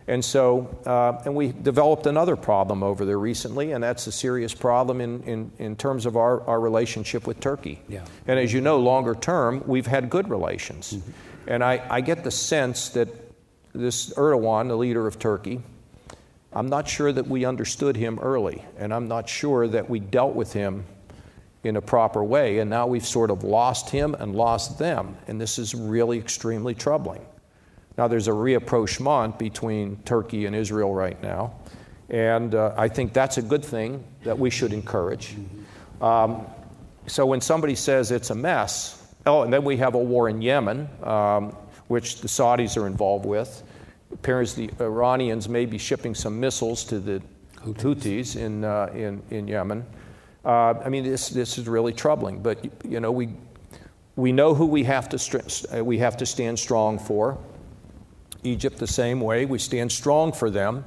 And so, and we developed another problem over there recently, and that's a serious problem in terms of our relationship with Turkey. Yeah. And as you know, longer term, we've had good relations. Mm-hmm. And I get the sense that this Erdogan, the leader of Turkey, I'm not sure that we understood him early, and I'm not sure that we dealt with him in a proper way, and now we've sort of lost him and lost them, and this is really extremely troubling. Now there's a rapprochement between Turkey and Israel right now, and I think that's a good thing that we should encourage. So when somebody says it's a mess, oh, and then we have a war in Yemen, which the Saudis are involved with. Appears the Iranians may be shipping some missiles to the Houthis in Yemen. I mean, this is really troubling. But you know, we know who we have to stand strong for. Egypt the same way. We stand strong for them,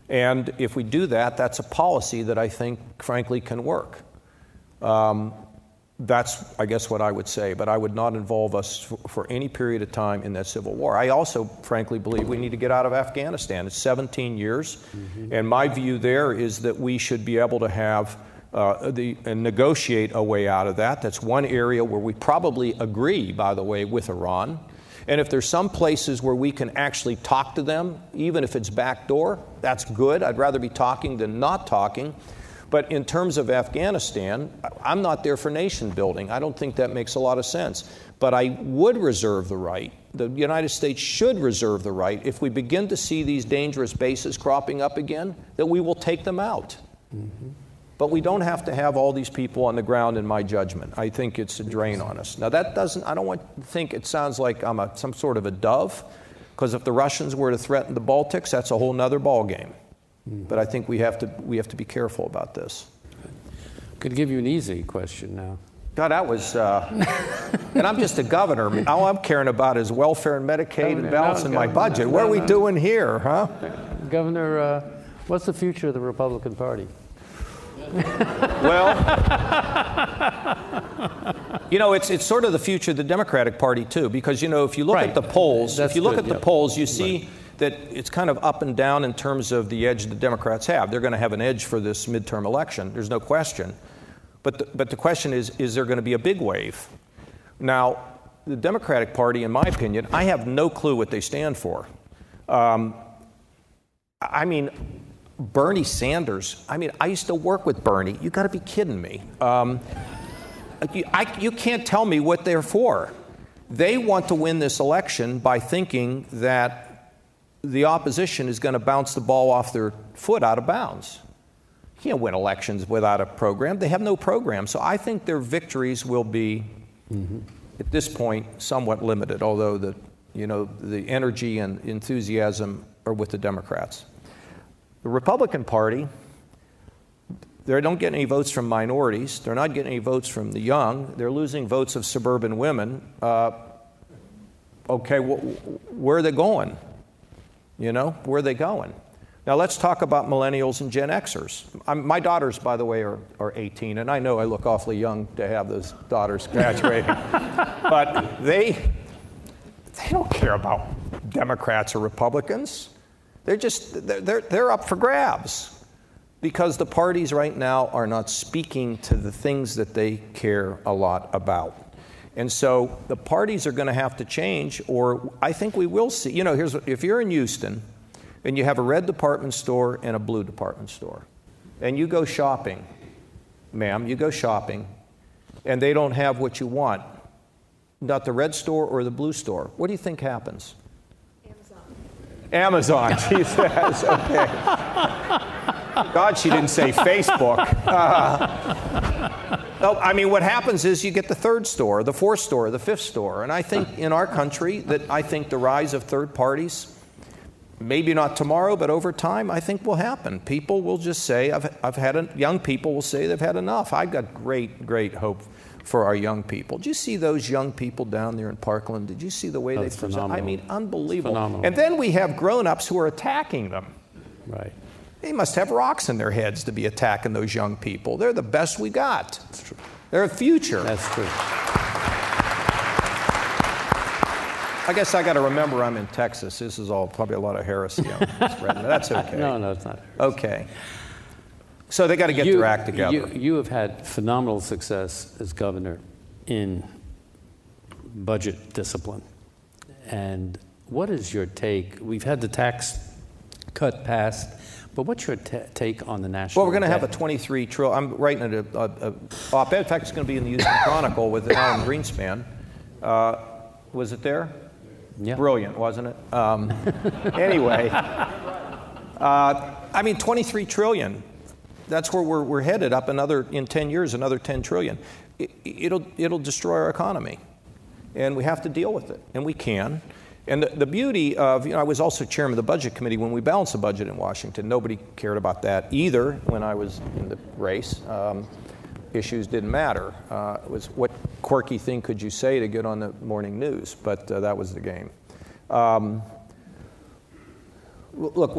and if we do that, that's a policy that I think, frankly, can work. That's, I guess, what I would say, but I would not involve us for any period of time in that civil war. I also, frankly, believe we need to get out of Afghanistan. It's 17 years, and my view there is that we should be able to have and negotiate a way out of that. That's one area where we probably agree, by the way, with Iran. And if there's some places where we can actually talk to them, even if it's backdoor, that's good. I'd rather be talking than not talking. But in terms of Afghanistan, I'm not there for nation building. I don't think that makes a lot of sense. But I would reserve the right, the United States should reserve the right, if we begin to see these dangerous bases cropping up again, that we will take them out. Mm-hmm. But we don't have to have all these people on the ground, in my judgment. I think it's a drain on us. Now that doesn't, I don't want to think it sounds like I'm some sort of a dove, because if the Russians were to threaten the Baltics, that's a whole nother ballgame. Mm-hmm. But I think we have to be careful about this. Could give you an easy question now. God, that was, and I'm just a governor. All I'm caring about is welfare and Medicaid and balancing my budget. What are we doing here, huh? Governor, what's the future of the Republican Party? Well, you know, it's sort of the future of the Democratic Party too, because you know, if you look at the polls, you see that it's kind of up and down in terms of the edge the Democrats have. They're going to have an edge for this midterm election. There's no question. But the question is there going to be a big wave? Now, the Democratic Party, in my opinion, I have no clue what they stand for. I mean, Bernie Sanders, I mean, I used to work with Bernie. You got to be kidding me. You can't tell me what they're for. They want to win this election by thinking that the opposition is going to bounce the ball off their foot out of bounds. You can't win elections without a program. They have no program. So I think their victories will be, at this point, somewhat limited, although the energy and enthusiasm are with the Democrats. The Republican Party, they don't get any votes from minorities. They're not getting any votes from the young. They're losing votes of suburban women. Okay, where are they going? You know, where are they going? Now let's talk about millennials and Gen Xers. My daughters, by the way, are 18, and I know I look awfully young to have those daughters graduating. But they don't care about Democrats or Republicans. They're up for grabs because the parties right now are not speaking to the things that they care a lot about. And so the parties are going to have to change, or I think we will see. You know, if you're in Houston and you have a red department store and a blue department store, and you go shopping, ma'am, you go shopping, and they don't have what you want, not the red store or the blue store, what do you think happens? Amazon, she says. Okay. God, she didn't say Facebook. No, I mean, what happens is you get the third store, the fourth store, the fifth store. And I think in our country I think the rise of third parties, maybe not tomorrow, but over time, I think will happen. People will just say, young people will say they've had enough. I've got great hope for our young people. Did you see those young people down there in Parkland? Did you see the way they present? I mean, unbelievable. And then we have grown-ups who are attacking them. Right. They must have rocks in their heads to be attacking those young people. They're the best we got. That's true. They're a future. That's true. I guess I got to remember I'm in Texas. This is all probably a lot of heresy I'm spreading. That's okay. No, it's not heresy. Okay. So they got to get their act together. You have had phenomenal success as governor in budget discipline. And what is your take? We've had the tax cut passed, but what's your take on the national Well, we're going to debt? have a 23 trillion. I'm writing a op-ed. In fact, it's going to be in the Houston Chronicle with Alan Greenspan. Was it there? Yeah. Brilliant, wasn't it? Anyway, I mean, 23 trillion. That's where we're headed up in 10 years, another 10 trillion. It'll destroy our economy. And we have to deal with it, and we can. And the beauty of, I was also chairman of the budget committee when we balanced the budget in Washington. Nobody cared about that either when I was in the race. Issues didn't matter. It was what quirky thing could you say to get on the morning news, but that was the game. Look,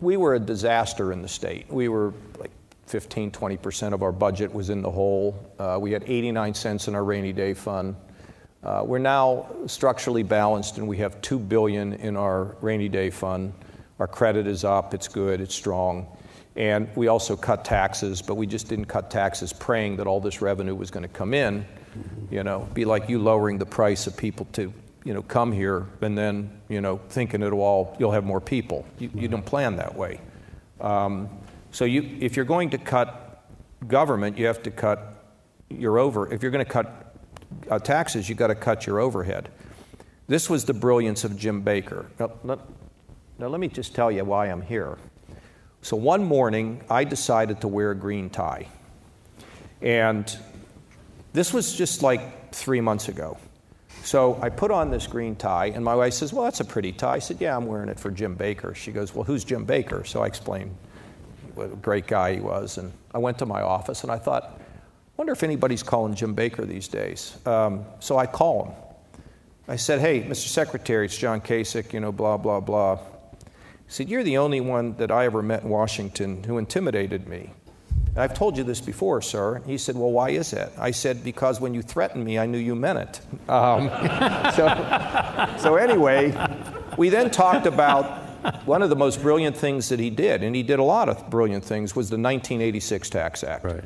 we were a disaster in the state. We were like 15–20% of our budget was in the hole. We had 89 cents in our rainy day fund. We're now structurally balanced, and we have $2 billion in our rainy day fund. Our credit is up. It's good. It's strong. And we also cut taxes, but we just didn't cut taxes praying that all this revenue was going to come in. Be like you lowering the price of people to, come here, and then, thinking you'll have more people. You don't plan that way. So if you're going to cut government, you have to cut if you're going to cut taxes, you've got to cut your overhead. This was the brilliance of Jim Baker. Now let me just tell you why I'm here. So one morning, I decided to wear a green tie. And this was just like 3 months ago. So I put on this green tie, and my wife says, well, that's a pretty tie. I said, yeah, I'm wearing it for Jim Baker. She goes, well, who's Jim Baker? So I explained what a great guy he was. And I went to my office, and I thought, wonder if anybody's calling Jim Baker these days. So I call him. I said, hey, Mr. Secretary, it's John Kasich, blah, blah, blah. He said, you're the only one that I ever met in Washington who intimidated me. And I've told you this before, sir. He said, well, why is that? I said, because when you threatened me, I knew you meant it. So anyway, we then talked about one of the most brilliant things that he did, and he did a lot of brilliant things, was the 1986 Tax Act. Right.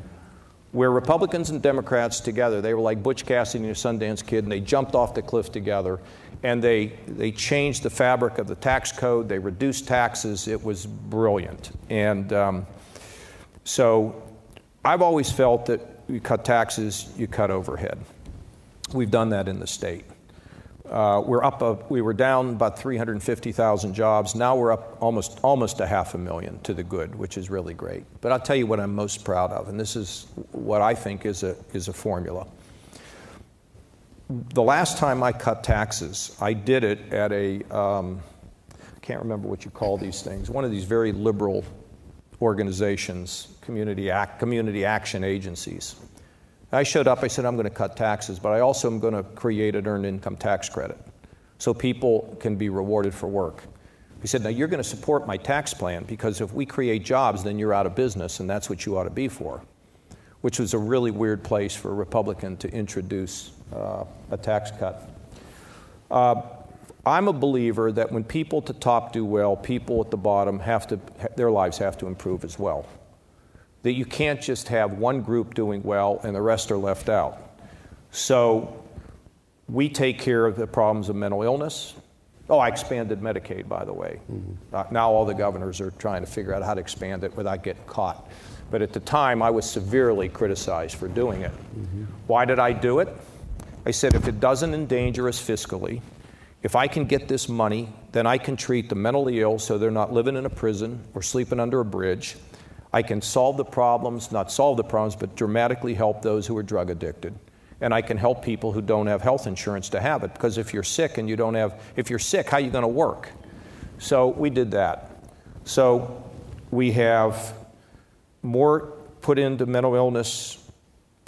Where Republicans and Democrats together, they were like Butch Cassidy and a Sundance Kid, and they jumped off the cliff together. And they changed the fabric of the tax code. They reduced taxes. It was brilliant. And so I've always felt that you cut taxes, you cut overhead. We've done that in the state. We were down about 350,000 jobs. Now we're up almost 500,000 to the good, which is really great. But I'll tell you what I'm most proud of, and this is what I think is a formula. The last time I cut taxes, I did it at I can't remember what you call these things, one of these very liberal organizations, community action agencies. I showed up, I said, I'm going to cut taxes, but I also am going to create an earned income tax credit so people can be rewarded for work. He said, now you're going to support my tax plan because if we create jobs, then you're out of business, and that's what you ought to be for, which was a really weird place for a Republican to introduce a tax cut. I'm a believer that when people at the top do well, people at the bottom their lives have to improve as well. That you can't just have one group doing well and the rest are left out. So we take care of the problems of mental illness. Oh, I expanded Medicaid, by the way. Mm-hmm. Now all the governors are trying to figure out how to expand it without getting caught. But at the time, I was severely criticized for doing it. Mm-hmm. Why did I do it? I said, if it doesn't endanger us fiscally, If I can get this money, then I can treat the mentally ill so they're not living in a prison or sleeping under a bridge. I can solve the problems, not solve the problems, but dramatically help those who are drug addicted. And I can help people who don't have health insurance to have it, because if you're sick and you don't have, if you're sick, how are you going to work? So we did that. So we have more put into mental illness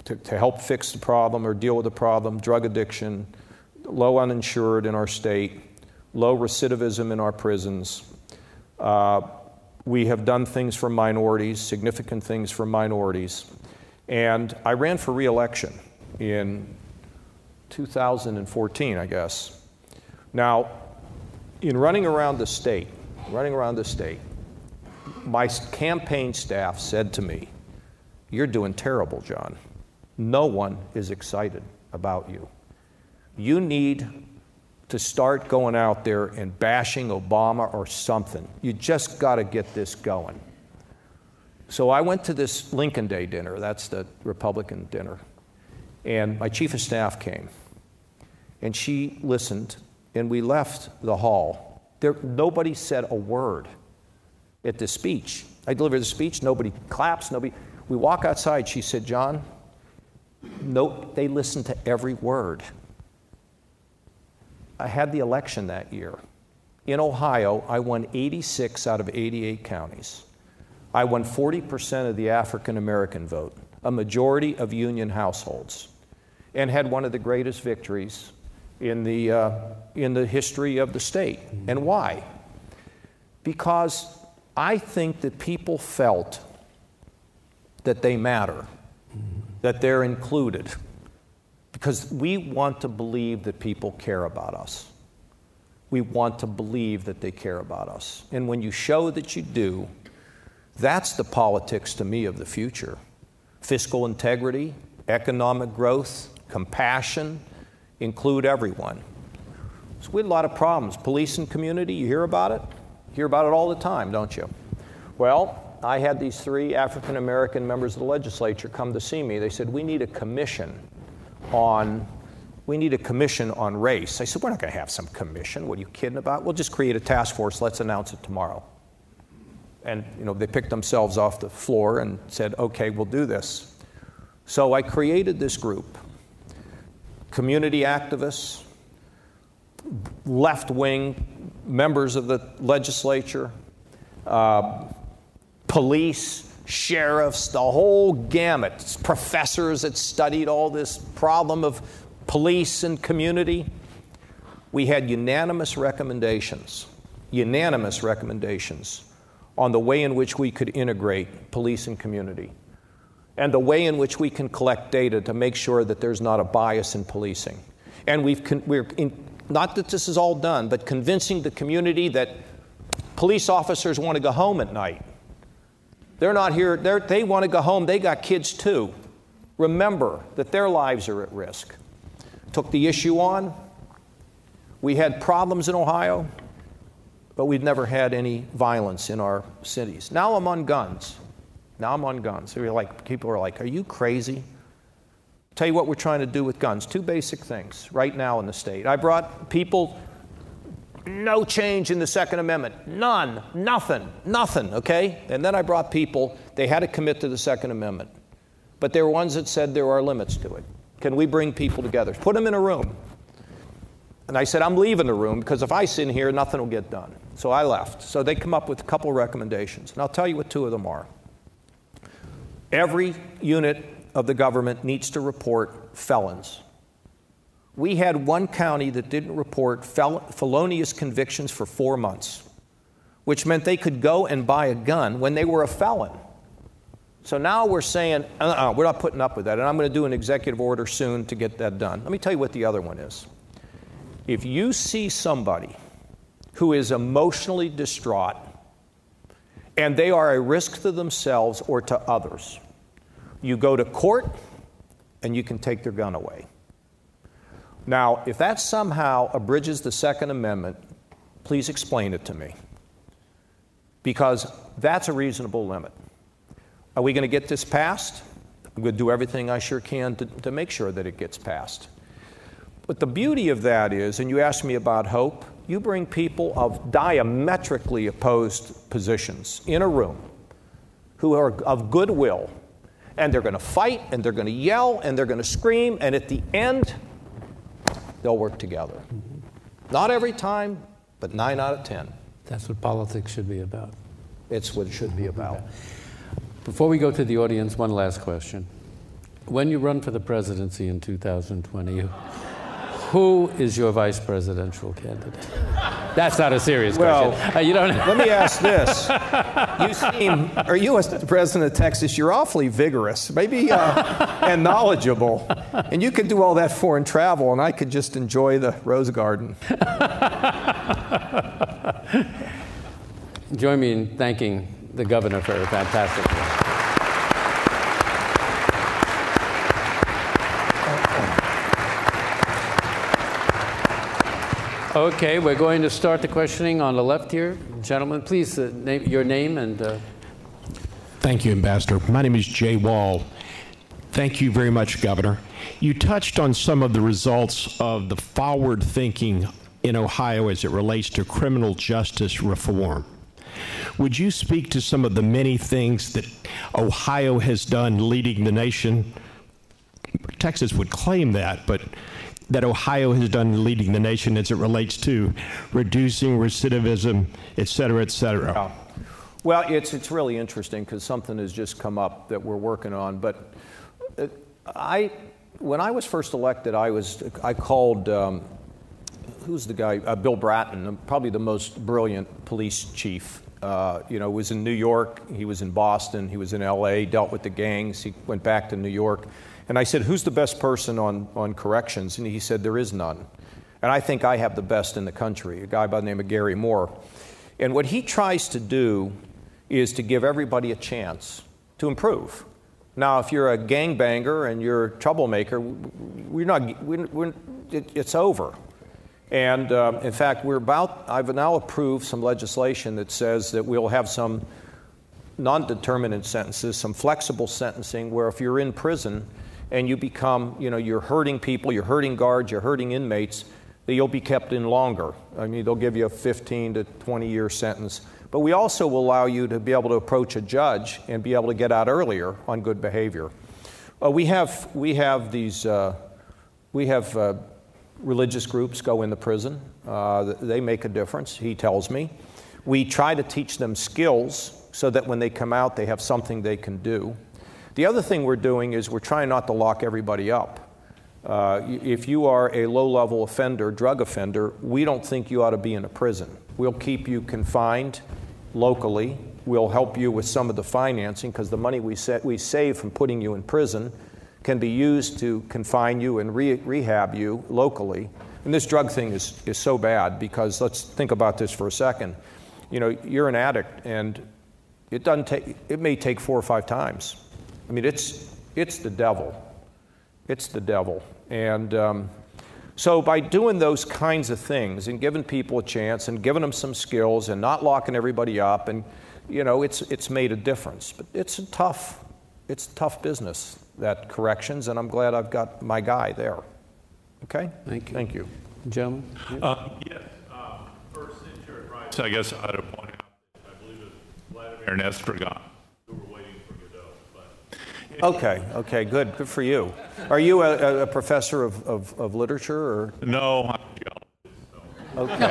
to help fix the problem or deal with the problem, drug addiction, low uninsured in our state, low recidivism in our prisons. We have done things for minorities, significant things for minorities. And I ran for re-election in 2014, I guess. Now, in running around the state, my campaign staff said to me, "You're doing terrible, John. No one is excited about you. You need to start going out there and bashing Obama or something. You just got to get this going." So I went to this Lincoln Day dinner, that's the Republican dinner, and my chief of staff came, and she listened, and we left the hall. Nobody said a word at the speech. I delivered the speech, nobody claps, nobody. We walk outside, she said, "John, no, they listened to every word." I had the election that year. In Ohio, I won 86 out of 88 counties. I won 40% of the African American vote, a majority of union households, and had one of the greatest victories in the history of the state. And why? Because I think that people felt that they matter, that they're included, because we want to believe that people care about us. We want to believe that they care about us. And when you show that you do, that's the politics to me of the future. Fiscal integrity, economic growth, compassion, include everyone. So we had a lot of problems. Police and community, you hear about it? You hear about it all the time, don't you? Well, I had these 3 African American members of the legislature come to see me. They said, we need a commission on race. I said, we're not going to have some commission. What are you kidding about? We'll just create a task force. Let's announce it tomorrow. And they picked themselves off the floor and said, okay, we'll do this. So I created this group. Community activists, left-wing members of the legislature, police, sheriffs, the whole gamut, professors that studied all this problem of police and community. We had unanimous recommendations on the way in which we could integrate police and community, and the way in which we can collect data to make sure that there's not a bias in policing. And not that this is all done, but convincing the community that police officers want to go home at night. They're not here, they want to go home, they got kids too. Remember that their lives are at risk. Took the issue on. We had problems in Ohio, but we've never had any violence in our cities. Now I'm on guns. So people are like, are you crazy? Tell you what we're trying to do with guns. 2 basic things right now in the state. I brought people, no change in the Second Amendment. None, nothing, okay? And then I brought people, they had to commit to the Second Amendment. But there were ones that said there are limits to it. Can we bring people together? Put them in a room. And I said, I'm leaving the room, because if I sit in here, nothing will get done. So I left. So they come up with a couple recommendations. And I'll tell you what 2 of them are. Every unit of the government needs to report felons. We had one county that didn't report felonious convictions for 4 months, which meant they could go and buy a gun when they were a felon. So now we're saying, we're not putting up with that, and I'm going to do an executive order soon to get that done. Let me tell you what the other one is. If you see somebody who is emotionally distraught and they are a risk to themselves or to others, you go to court and you can take their gun away. Now, if that somehow abridges the Second Amendment, please explain it to me, because that's a reasonable limit. Are we going to get this passed? I'm going to do everything I sure can to make sure that it gets passed. But the beauty of that is, and you asked me about hope, you bring people of diametrically opposed positions in a room who are of goodwill, and they're going to fight, and they're going to yell, and they're going to scream, and at the end, they'll work together. Not every time, but 9 out of 10. That's what politics should be about. It's what it should be about. Before we go to the audience, one last question. When you run for the presidency in 2020, who is your vice presidential candidate? That's not a serious question. You don't. Let me ask this. Are you as the president of Texas, you're awfully vigorous, maybe, and knowledgeable. And you could do all that foreign travel, and I could just enjoy the Rose Garden. Join me in thanking the governor for a fantastic work. Okay, we're going to start the questioning on the left here. Gentlemen, please, your name and... Thank you, Ambassador. My name is Jay Wall. Thank you very much, Governor. You touched on some of the results of the forward thinking in Ohio as it relates to criminal justice reform. Would you speak to some of the many things that Ohio has done leading the nation? Texas would claim that, but that Ohio has done leading the nation as it relates to reducing recidivism, et cetera, et cetera. Yeah. Well, it's really interesting because something has just come up that we're working on. But when I was first elected, I called, who's the guy? Bill Bratton, probably the most brilliant police chief. Was in New York, he was in Boston, he was in LA, dealt with the gangs, he went back to New York. And I said, who's the best person on corrections? And he said, there is none. And I think I have the best in the country, a guy by the name of Gary Moore. And what he tries to do is to give everybody a chance to improve. Now, if you're a gangbanger and you're a troublemaker, it's over. And in fact, I've now approved some legislation that says that we'll have some non-determinate sentences, some flexible sentencing, where if you're in prison and you become, you're hurting people, you're hurting guards, you're hurting inmates, that you'll be kept in longer. I mean, they'll give you a 15 to 20-year sentence. But we also will allow you to be able to approach a judge and be able to get out earlier on good behavior. We have religious groups go into prison. They make a difference, he tells me. We try to teach them skills so that when they come out, they have something they can do. The other thing we're doing is we're trying not to lock everybody up. If you are a low-level offender, drug offender, we don't think you ought to be in a prison. We'll keep you confined locally. We'll help you with some of the financing because the money we save from putting you in prison can be used to confine you and rehab you locally. And this drug thing is so bad because let's think about this for a second. You're an addict and it may take 4 or 5 times. I mean, it's the devil. It's the devil. And so by doing those kinds of things and giving people a chance and giving them some skills and not locking everybody up, and it's made a difference. But it's tough business, that corrections, and I'm glad I've got my guy there. Okay? Thank you. Thank you. Gentlemen? Yes. First, since your advice, I guess I ought to point out that I believe it's Vladimir and Estragon who were waiting for Godot. But Okay, good for you. Are you a professor of literature or? No, I'm a geologist. Okay.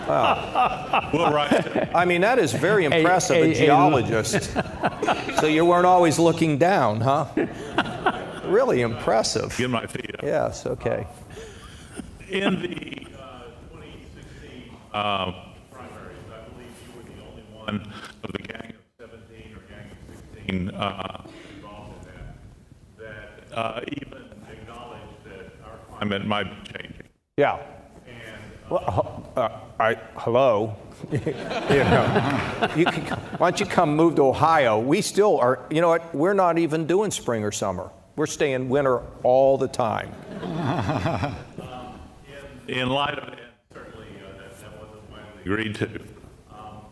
Wow. We'll write. I mean, that is very impressive, a geologist. So you weren't always looking down, huh? Really impressive. Get my feet up. Yes, okay. In the 2016 primaries, I believe you were the only one of the Gang of 17 or Gang of 16 involved in that even acknowledged that our climate might be changing. Yeah. Hello. Why don't you come move to Ohio? We still are, you know what, we're not even doing spring or summer. We're staying winter all the time. In light of it, certainly that wasn't widely agreed to.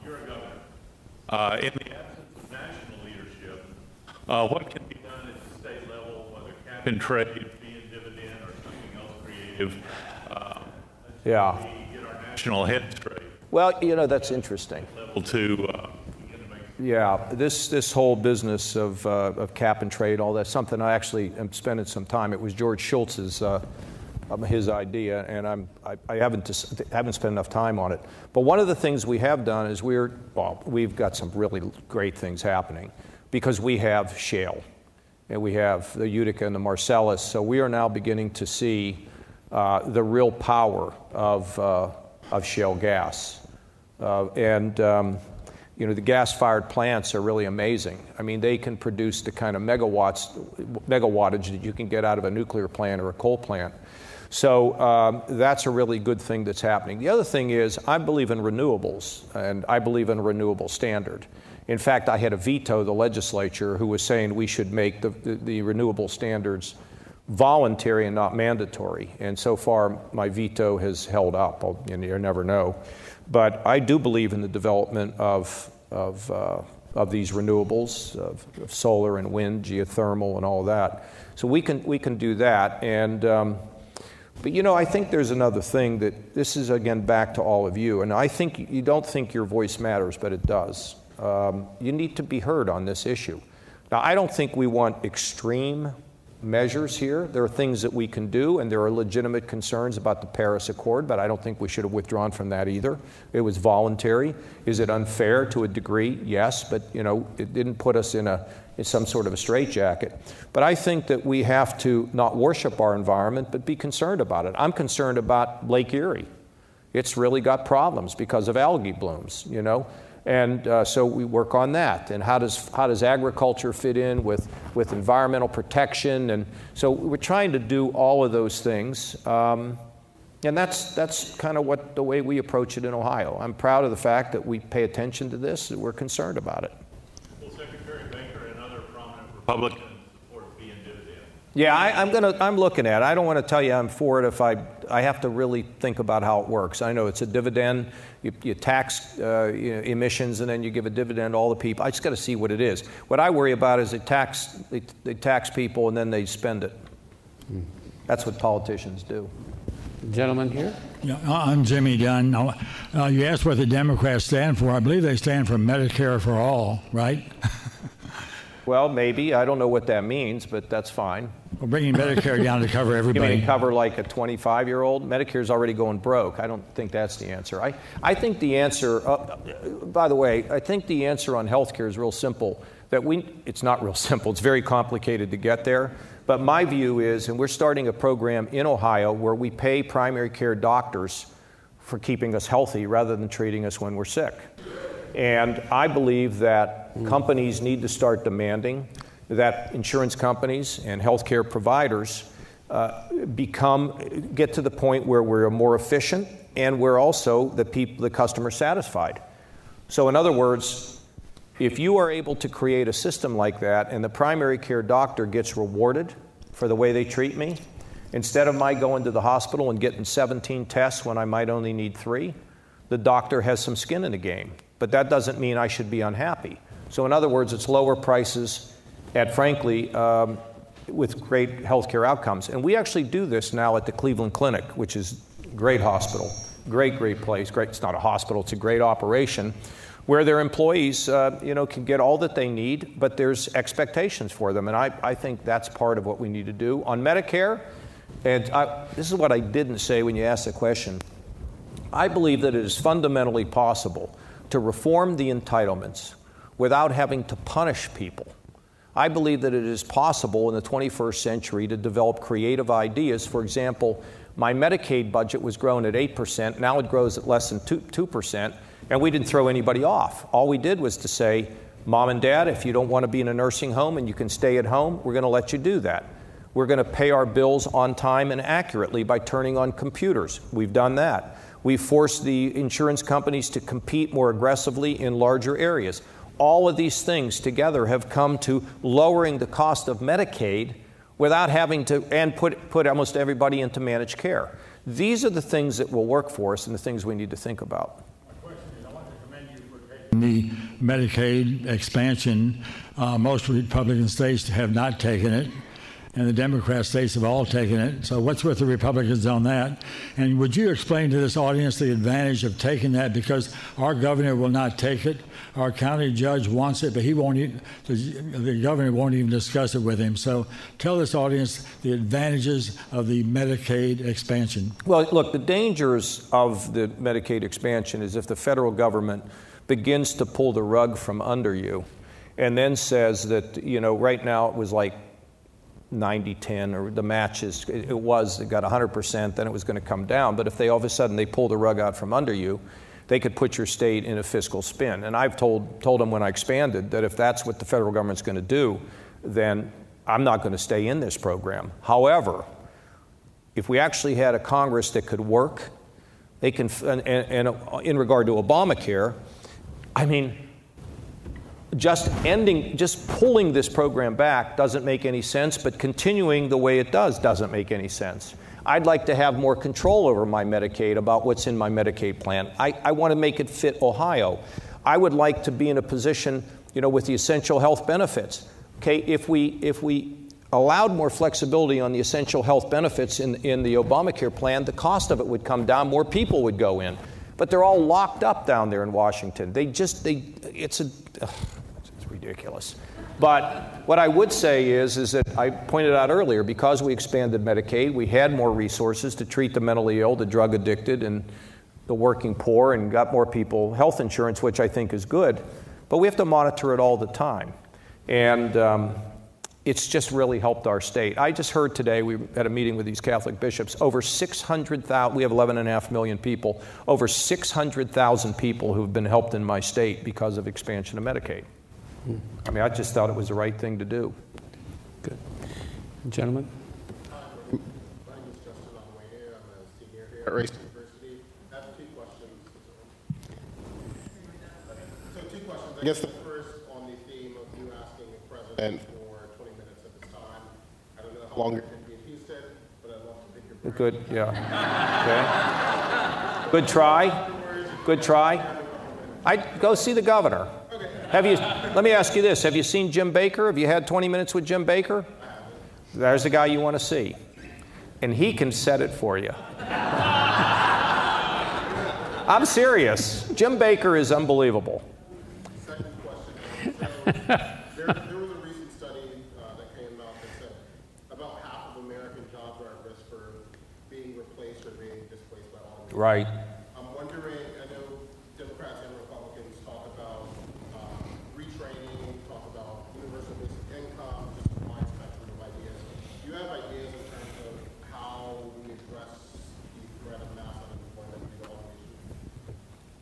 You're a governor. In the absence of national leadership, what can be done at the state level, whether cap and trade, fee and dividend, initiative. Yeah. We get our national head straight. Well, you know, that's interesting. Level 2. Yeah, this whole business of cap and trade, all that's something I actually am spending some time. It was George Schultz's his idea, and I haven't spent enough time on it. But one of the things we have done is we've got some really great things happening because we have shale, and we have the Utica and the Marcellus. So we are now beginning to see the real power of shale gas, you know, the gas-fired plants are really amazing. I mean, they can produce the kind of megawattage that you can get out of a nuclear plant or a coal plant. So that's a really good thing that's happening. The other thing is I believe in renewables, and I believe in a renewable standard. In fact, I had a veto the legislature who was saying we should make the renewable standards voluntary and not mandatory. And so far, my veto has held up. You never know. But I do believe in the development of these renewables, of solar and wind, geothermal, and all of that. So we can do that. And but you know, I think there's another thing that this is again back to all of you. And I think you don't think your voice matters, but it does. You need to be heard on this issue. Now, I don't think we want extreme measures here. There are things that we can do, and there are legitimate concerns about the Paris Accord, but I don't think we should have withdrawn from that either. It was voluntary. Is it unfair to a degree? Yes, but you know, it didn't put us in some sort of a straitjacket. But I think that we have to not worship our environment, but be concerned about it. I'm concerned about Lake Erie. It's really got problems because of algae blooms, you know. And so we work on that. And how does agriculture fit in with environmental protection? And so we're trying to do all of those things. And that's kind of the way we approach it in Ohio. I'm proud of the fact that we pay attention to this, that we're concerned about it. Well, Secretary Baker and other prominent Republicans support fee and dividend. Yeah, I'm looking at it. I don't want to tell you I'm for it if I have to really think about how it works. I know it's a dividend. You tax emissions, and then you give a dividend to all the people. I just got to see what it is. What I worry about is they tax people and then they spend it. That's what politicians do. Gentleman here. Yeah, I'm Jimmy Dunn. You asked what the Democrats stand for. I believe they stand for Medicare for all, right? Well, maybe. I don't know what that means, but that's fine. We're bringing Medicare down to cover everybody. You mean cover like a 25-year-old? Medicare's already going broke. I don't think that's the answer. I think the answer, by the way, I think the answer on health care is real simple. It's not real simple. It's very complicated to get there. But my view is, and we're starting a program in Ohio where we pay primary care doctors for keeping us healthy rather than treating us when we're sick. And I believe that companies need to start demanding that insurance companies and healthcare providers get to the point where we're more efficient and we're also the customer satisfied. So in other words, if you are able to create a system like that and the primary care doctor gets rewarded for the way they treat me, instead of my going to the hospital and getting 17 tests when I might only need 3, the doctor has some skin in the game. But that doesn't mean I should be unhappy. So in other words, it's lower prices at, frankly, with great healthcare outcomes. And we actually do this now at the Cleveland Clinic, which is a great hospital, great place. Great. It's not a hospital, it's a great operation, where their employees can get all that they need, but there's expectations for them. And I think that's part of what we need to do. On Medicare, and this is what I didn't say when you asked the question, I believe that it is fundamentally possible to reform the entitlements without having to punish people. I believe that it is possible in the 21st century to develop creative ideas. For example, my Medicaid budget was grown at 8%, now it grows at less than 2%, and we didn't throw anybody off. All we did was to say, Mom and Dad, if you don't want to be in a nursing home and you can stay at home, we're going to let you do that. We're going to pay our bills on time and accurately by turning on computers. We've done that. We've forced the insurance companies to compete more aggressively in larger areas. All of these things together have come to lowering the cost of Medicaid without having to put almost everybody into managed care. These are the things that will work for us and the things we need to think about. My question is, I want to commend you for taking the Medicaid expansion. Most Republican states have not taken it. and the Democrat states have all taken it. So what's with the Republicans on that? And would you explain to this audience the advantage of taking that? Because our governor will not take it. Our county judge wants it, but he won't. The governor won't even discuss it with him. So tell this audience the advantages of the Medicaid expansion. Well, look, the dangers of the Medicaid expansion is if the federal government begins to pull the rug from under you and then says that, right now it was like 90-10, or the match is, it got 100%, then it was going to come down. But if they all of a sudden they pull the rug out from under you, they could put your state in a fiscal spin. And I've told them when I expanded that if that's what the federal government's going to do, then I'm not going to stay in this program. However, if we actually had a Congress that could work, they can, and in regard to Obamacare, I mean, just pulling this program back doesn't make any sense, but continuing the way it doesn't make any sense. I'd like to have more control over my Medicaid, about what's in my Medicaid plan. I want to make it fit Ohio. I would like to be in a position, with the essential health benefits. Okay, if we allowed more flexibility on the essential health benefits in the Obamacare plan, the cost of it would come down, more people would go in. But they're all locked up down there in Washington. It's ridiculous. But what I would say is that I pointed out earlier, because we expanded Medicaid, we had more resources to treat the mentally ill, the drug addicted, and the working poor, and got more people health insurance, which I think is good. But we have to monitor it all the time. And it's just really helped our state. I just heard today, we had a meeting with these Catholic bishops, over 600,000, we have 11.5 million people, over 600,000 people who've been helped in my state because of expansion of Medicaid. I mean, I just thought it was the right thing to do. Good. Gentlemen? My name is Justin. I'm way here. I'm a senior here at Rice University. I have two questions. Two questions. I guess the first on the theme of you asking the president for 20 minutes of his time. I don't know how long you're going to be in Houston, but I'd love to pick your brain. Good, yeah. Okay. Good try. Good try. I'd go see the governor. Let me ask you this. Have you seen Jim Baker? Have you had 20 minutes with Jim Baker? There's the guy you want to see. And he can set it for you. I'm serious. Jim Baker is unbelievable. Second question. There was a recent study that came out that said about half of American jobs are at risk for being replaced or being displaced by automation. Right. I'm wondering, I know Democrats and Republicans talk about retraining, talk about universal basic income, just a wide spectrum of ideas. Do you have ideas in terms of how we address the threat of mass unemployment due to automation?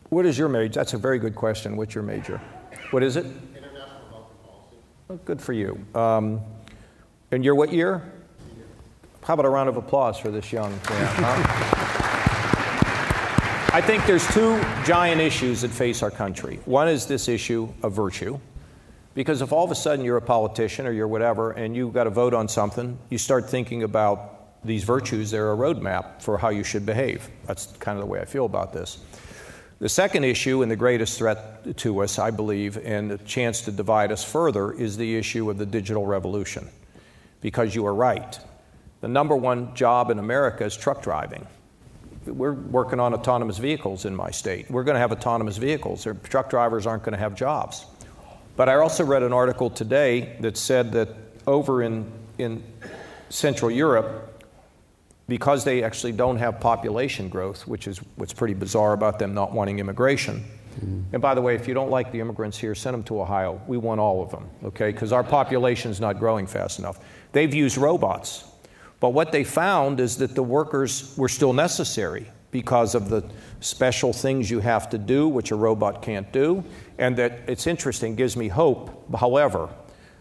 What is your major? That's a very good question. What's your major? What is it? International health and policy. Oh, good for you. And you're what year? Senior. How about a round of applause for this young man? Huh? I think there's two giant issues that face our country. One is this issue of virtue, because if all of a sudden you're a politician or you're whatever and you've got to vote on something, you start thinking about these virtues. They're a roadmap for how you should behave. That's kind of the way I feel about this. The second issue, and the greatest threat to us, I believe, and the chance to divide us further, is the issue of the digital revolution. Because you are right. The number one job in America is truck driving. We're working on autonomous vehicles in my state. We're going to have autonomous vehicles. Truck drivers aren't going to have jobs. But I also read an article today that said that over in Central Europe, because they actually don't have population growth, which is what's pretty bizarre about them not wanting immigration. And by the way, if you don't like the immigrants here, send them to Ohio. We want all of them, okay? Because our population's not growing fast enough. They've used robots. But what they found is that the workers were still necessary because of the special things you have to do, which a robot can't do. And that, it's interesting, gives me hope. However,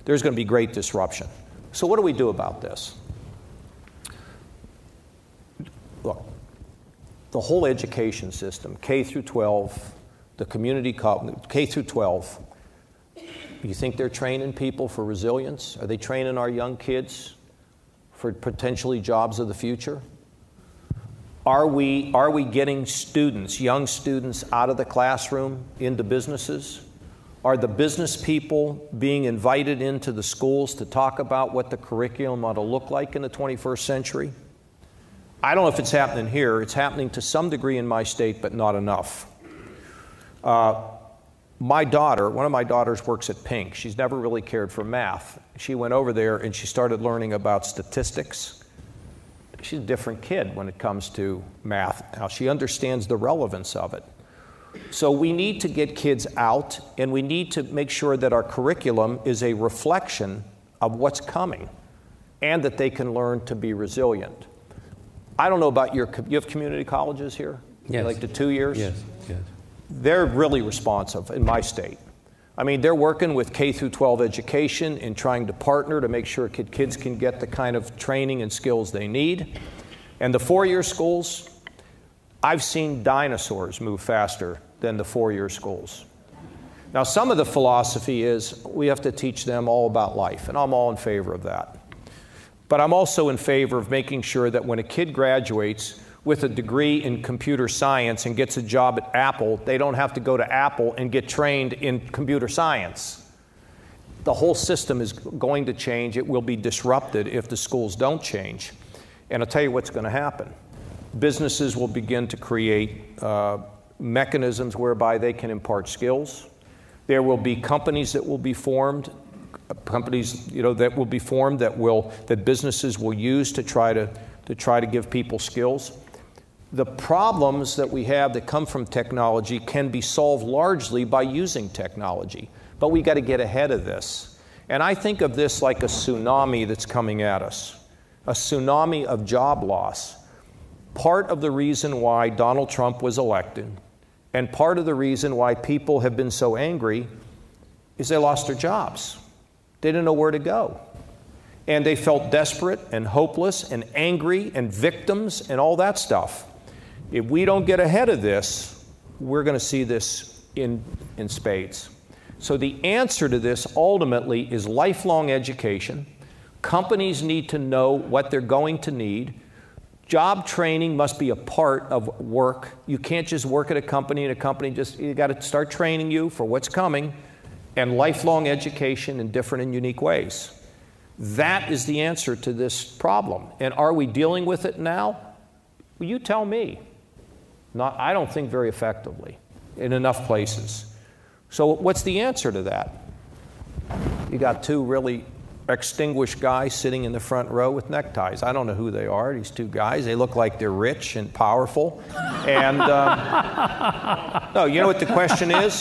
there's going to be great disruption. So what do we do about this? Look, the whole education system, K through 12, the community K through 12, you think they're training people for resilience? Are they training our young kids for potentially jobs of the future? Are we getting students, young students, out of the classroom into businesses? Are the business people being invited into the schools to talk about what the curriculum ought to look like in the 21st century? I don't know if it's happening here. It's happening to some degree in my state, but not enough. My daughter, one of my daughters works at Pink. She's never really cared for math. She went over there and she started learning about statistics. She's a different kid when it comes to math. Now, she understands the relevance of it. So we need to get kids out, and we need to make sure that our curriculum is a reflection of what's coming and that they can learn to be resilient. I don't know about you have community colleges here? Yes. Like the 2 years? Yes, yes. They're really responsive in my state. I mean, they're working with K through 12 education and trying to partner to make sure kids can get the kind of training and skills they need. And the 4-year schools, I've seen dinosaurs move faster than the 4-year schools. Now, some of the philosophy is we have to teach them all about life, and I'm all in favor of that. But I'm also in favor of making sure that when a kid graduates with a degree in computer science and gets a job at Apple, they don't have to go to Apple and get trained in computer science. The whole system is going to change. It will be disrupted if the schools don't change. And I'll tell you what's going to happen. Businesses will begin to create mechanisms whereby they can impart skills. There will be companies that will be formed, that will be formed that businesses will use to try to give people skills. The problems that we have that come from technology can be solved largely by using technology, but we got to get ahead of this. And I think of this like a tsunami that's coming at us, a tsunami of job loss. Part of the reason why Donald Trump was elected and part of the reason why people have been so angry is they lost their jobs. They didn't know where to go. And they felt desperate and hopeless and angry and victims and all that stuff. If we don't get ahead of this, we're going to see this in spades. So the answer to this ultimately is lifelong education. Companies need to know what they're going to need. Job training must be a part of work. You can't just work at a company and a company you got to start training you for what's coming, and lifelong education in different and unique ways. That is the answer to this problem. And are we dealing with it now? Well, you tell me. I don't think very effectively in enough places. So what's the answer to that? You got two really extinguished guys sitting in the front row with neckties. I don't know who they are, these two guys. They look like they're rich and powerful. And no, you know what the question is?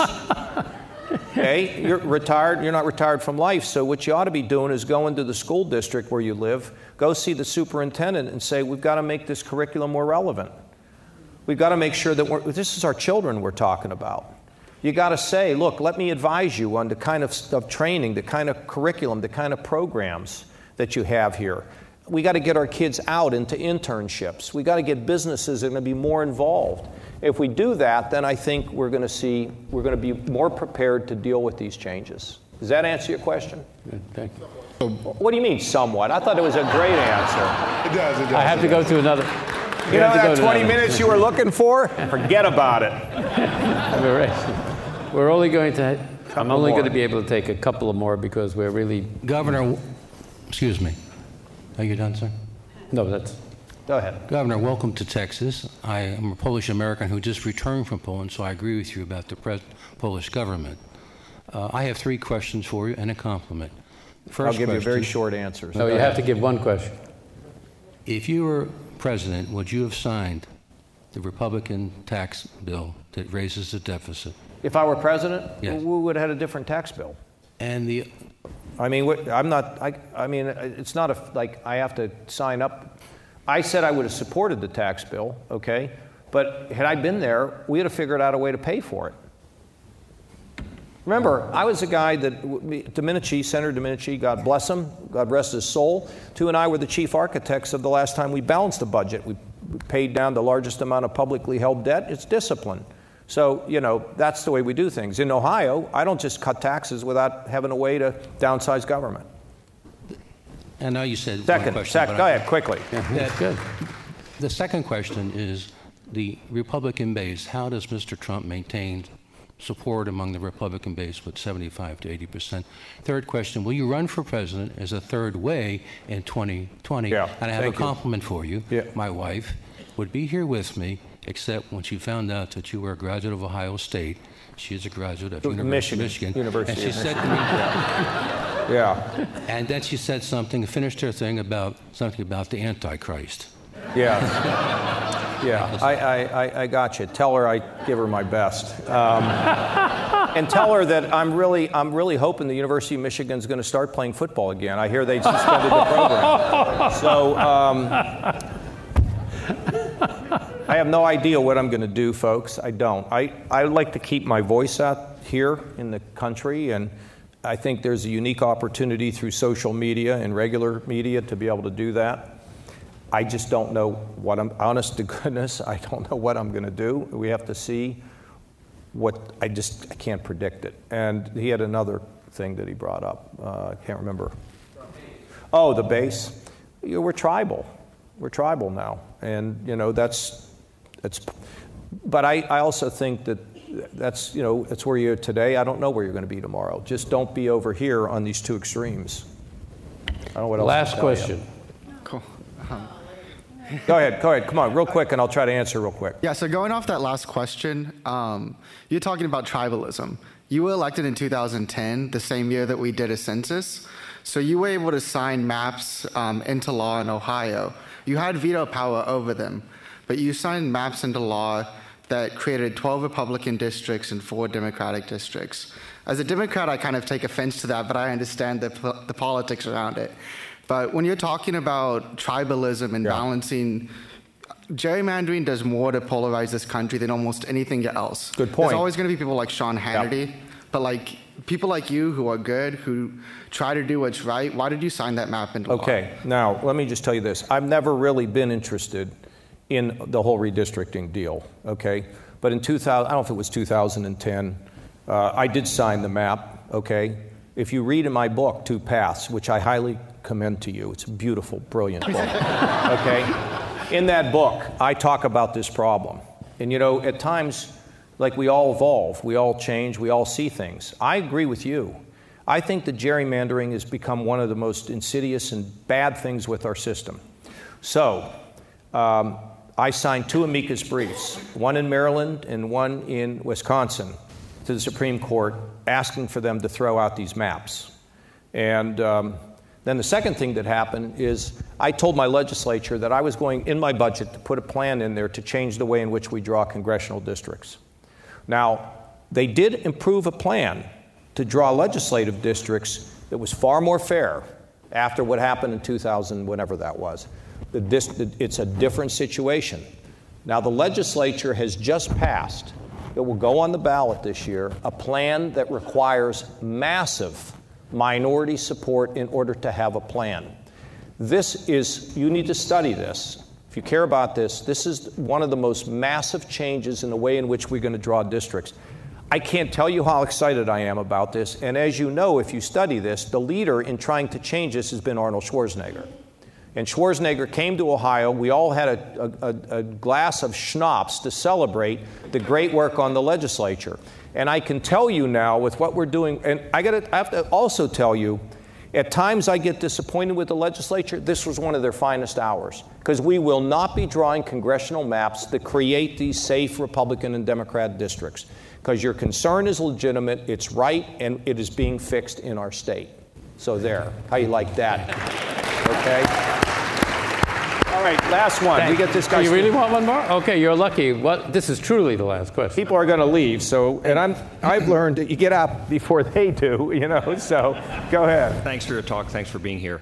Okay, you're retired, you're not retired from life, so what you ought to be doing is go into the school district where you live, go see the superintendent and say, we've got to make this curriculum more relevant. We've got to make sure that this is our children we're talking about. You got to say, look, let me advise you on the kind of training, the kind of curriculum, the kind of programs that you have here. We got to get our kids out into internships. We got to get businesses that are going to be more involved. If we do that, then I think we're going to be more prepared to deal with these changes. Does that answer your question? Good, thank you. What do you mean, somewhat? I thought it was a great answer. It does. I have to go to another. You know that 20 minutes you were looking for? Forget about it. We're only going to, I'm only going to be able to take a couple of more because we're really... Governor, excuse me. Are you done, sir? No, that's... Go ahead. Governor, welcome to Texas. I am a Polish American who just returned from Poland, so I agree with you about the Polish government. I have 3 questions for you and a compliment. I'll give you very short answers. No, you have to give one question. If you were president, would you have signed the Republican tax bill that raises the deficit? If I were president, yes, we would have had a different tax bill. And the... I mean, it's not like I have to sign up. I said I would have supported the tax bill, okay? But had I been there, we would have figured out a way to pay for it. Remember, I was the guy that, Domenici, Senator Domenici, God bless him, God rest his soul, and I were the chief architects of the last time we balanced the budget. We paid down the largest amount of publicly held debt. It's discipline. So, you know, that's the way we do things. In Ohio, I don't just cut taxes without having a way to downsize government. And now you said Second, one question. go ahead, quickly. Yeah, good. The second question is the Republican base. How does Mr. Trump maintain support among the Republican base with 75 to 80%. Third question, will you run for president as a third way in 2020? Yeah, and I have a thank you. compliment for you. Yeah. My wife would be here with me, except when she found out that you were a graduate of Ohio State. She is a graduate of University of Michigan. University and she of said to me, Yeah, and then she said something, finished her thing about something about the Antichrist. yeah, yeah. I got you. Tell her I give her my best, and tell her that I'm really hoping the University of Michigan is going to start playing football again. I hear they suspended the program, so I have no idea what I'm going to do, folks. I don't. I like to keep my voice out here in the country, and I think there's a unique opportunity through social media and regular media to be able to do that. I just don't know what honest to goodness, I don't know what I'm going to do. We have to see what, I can't predict it. And he had another thing that he brought up. I can't remember. Oh, the base. You know, we're tribal. We're tribal now. And, you know, but I also think that that's where you're today. I don't know where you're going to be tomorrow. Just don't be over here on these two extremes. I don't know what else Last to tell question. Cool. Go ahead. Come on, real quick, and I'll try to answer real quick. Yeah, so going off that last question, you're talking about tribalism. You were elected in 2010, the same year that we did a census. So you were able to sign maps into law in Ohio. You had veto power over them, but you signed maps into law that created 12 Republican districts and 4 Democratic districts. As a Democrat, I kind of take offense to that, but I understand the politics around it. But when you're talking about tribalism and balancing, gerrymandering does more to polarize this country than almost anything else. Good point. There's always going to be people like Sean Hannity, but like people like you who are good, who try to do what's right. Why did you sign that map into law? Okay, now let me just tell you this. I've never really been interested in the whole redistricting deal, okay? But in 2000, I don't know if it was 2010, I did sign the map, okay? If you read in my book, Two Paths, which I highly commend to you, it's a beautiful, brilliant book, okay? In that book, I talk about this problem. And you know, at times, like we all evolve, we all change, we all see things. I agree with you. I think that gerrymandering has become one of the most insidious and bad things with our system. So, I signed 2 amicus briefs, one in Maryland and one in Wisconsin, to the Supreme Court, asking for them to throw out these maps. And then the second thing that happened is I told my legislature that I was going, in my budget, to put a plan in there to change the way in which we draw congressional districts. Now, they did improve a plan to draw legislative districts that was far more fair after what happened in 2000, whenever that was. It's a different situation. Now, the legislature has just passed, it will go on the ballot this year, a plan that requires massive minority support in order to have a plan. You need to study this. If you care about this is one of the most massive changes in the way in which we're going to draw districts. I can't tell you how excited I am about this, and as you know, if you study this, the leader in trying to change this has been Arnold Schwarzenegger. And Schwarzenegger came to Ohio. We all had a glass of schnapps to celebrate the great work on the legislature. And I can tell you now with what we're doing, and I have to also tell you, at times I get disappointed with the legislature. This was one of their finest hours, because we will not be drawing congressional maps that create these safe Republican and Democrat districts, because your concern is legitimate, it's right, and it is being fixed in our state. So there. How you like that? Okay? All right, last one. We get this guy. You really want one more? Okay, you're lucky. This is truly the last question. People are going to leave, so, and I've learned that you get out before they do, so go ahead. Thanks for your talk. Thanks for being here.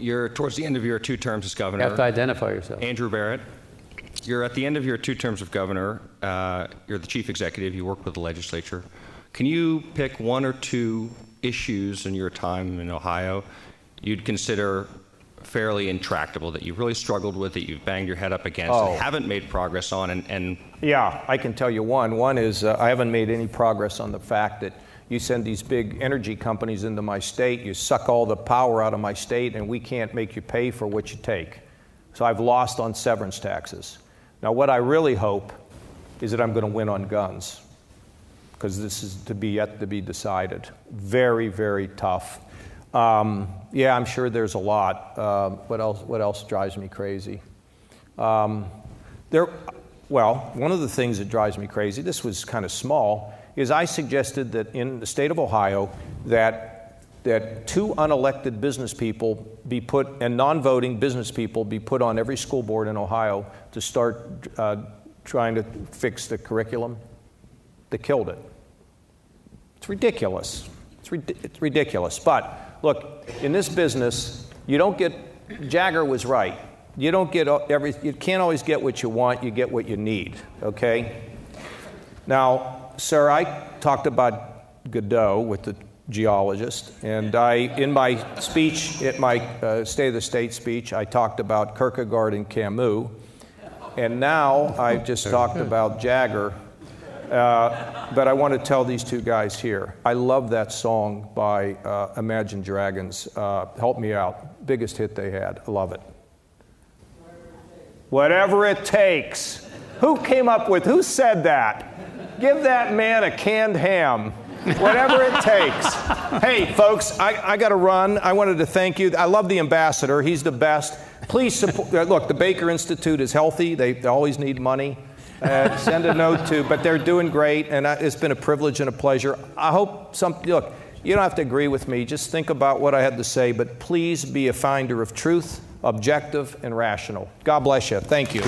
You're towards the end of your 2 terms as governor. You have to identify yourself. Andrew Barrett. You're at the end of your 2 terms of governor. You're the chief executive. You work with the legislature. Can you pick 1 or 2 issues in your time in Ohio you'd consider fairly intractable, that you've really struggled with, that you've banged your head up against and haven't made progress on? And yeah, I can tell you one. One is I haven't made any progress on the fact that you send these big energy companies into my state, you suck all the power out of my state, and we can't make you pay for what you take. So I've lost on severance taxes. Now, what I really hope is that I'm going to win on guns, because this is yet to be decided. Very, very tough. Yeah, I'm sure there's a lot. What else drives me crazy? Well, one of the things that drives me crazy, this was kind of small, is I suggested that in the state of Ohio that 2 unelected business people be put, and non-voting business people be put on every school board in Ohio to start trying to fix the curriculum. They killed it. It's ridiculous. It's ridiculous. But look, in this business, you don't get, Jagger was right. You don't get you can't always get what you want, you get what you need, okay? Now, sir, I talked about Godot with the geologist, and in my speech, at my State of the State speech, I talked about Kierkegaard and Camus, and now I've just talked about Jagger, but I want to tell these 2 guys here. I love that song by Imagine Dragons, Help Me Out, biggest hit they had, I love it. Whatever it takes. Who said that? Give that man a canned ham. Whatever it takes. Hey, folks, I got to run. I wanted to thank you. I love the ambassador. He's the best. Please support. Look, the Baker Institute is healthy. They always need money. Send a note to, but they're doing great, and it's been a privilege and a pleasure. I hope look, you don't have to agree with me. Just think about what I had to say, but please be a finder of truth, objective and rational. God bless you. Thank you.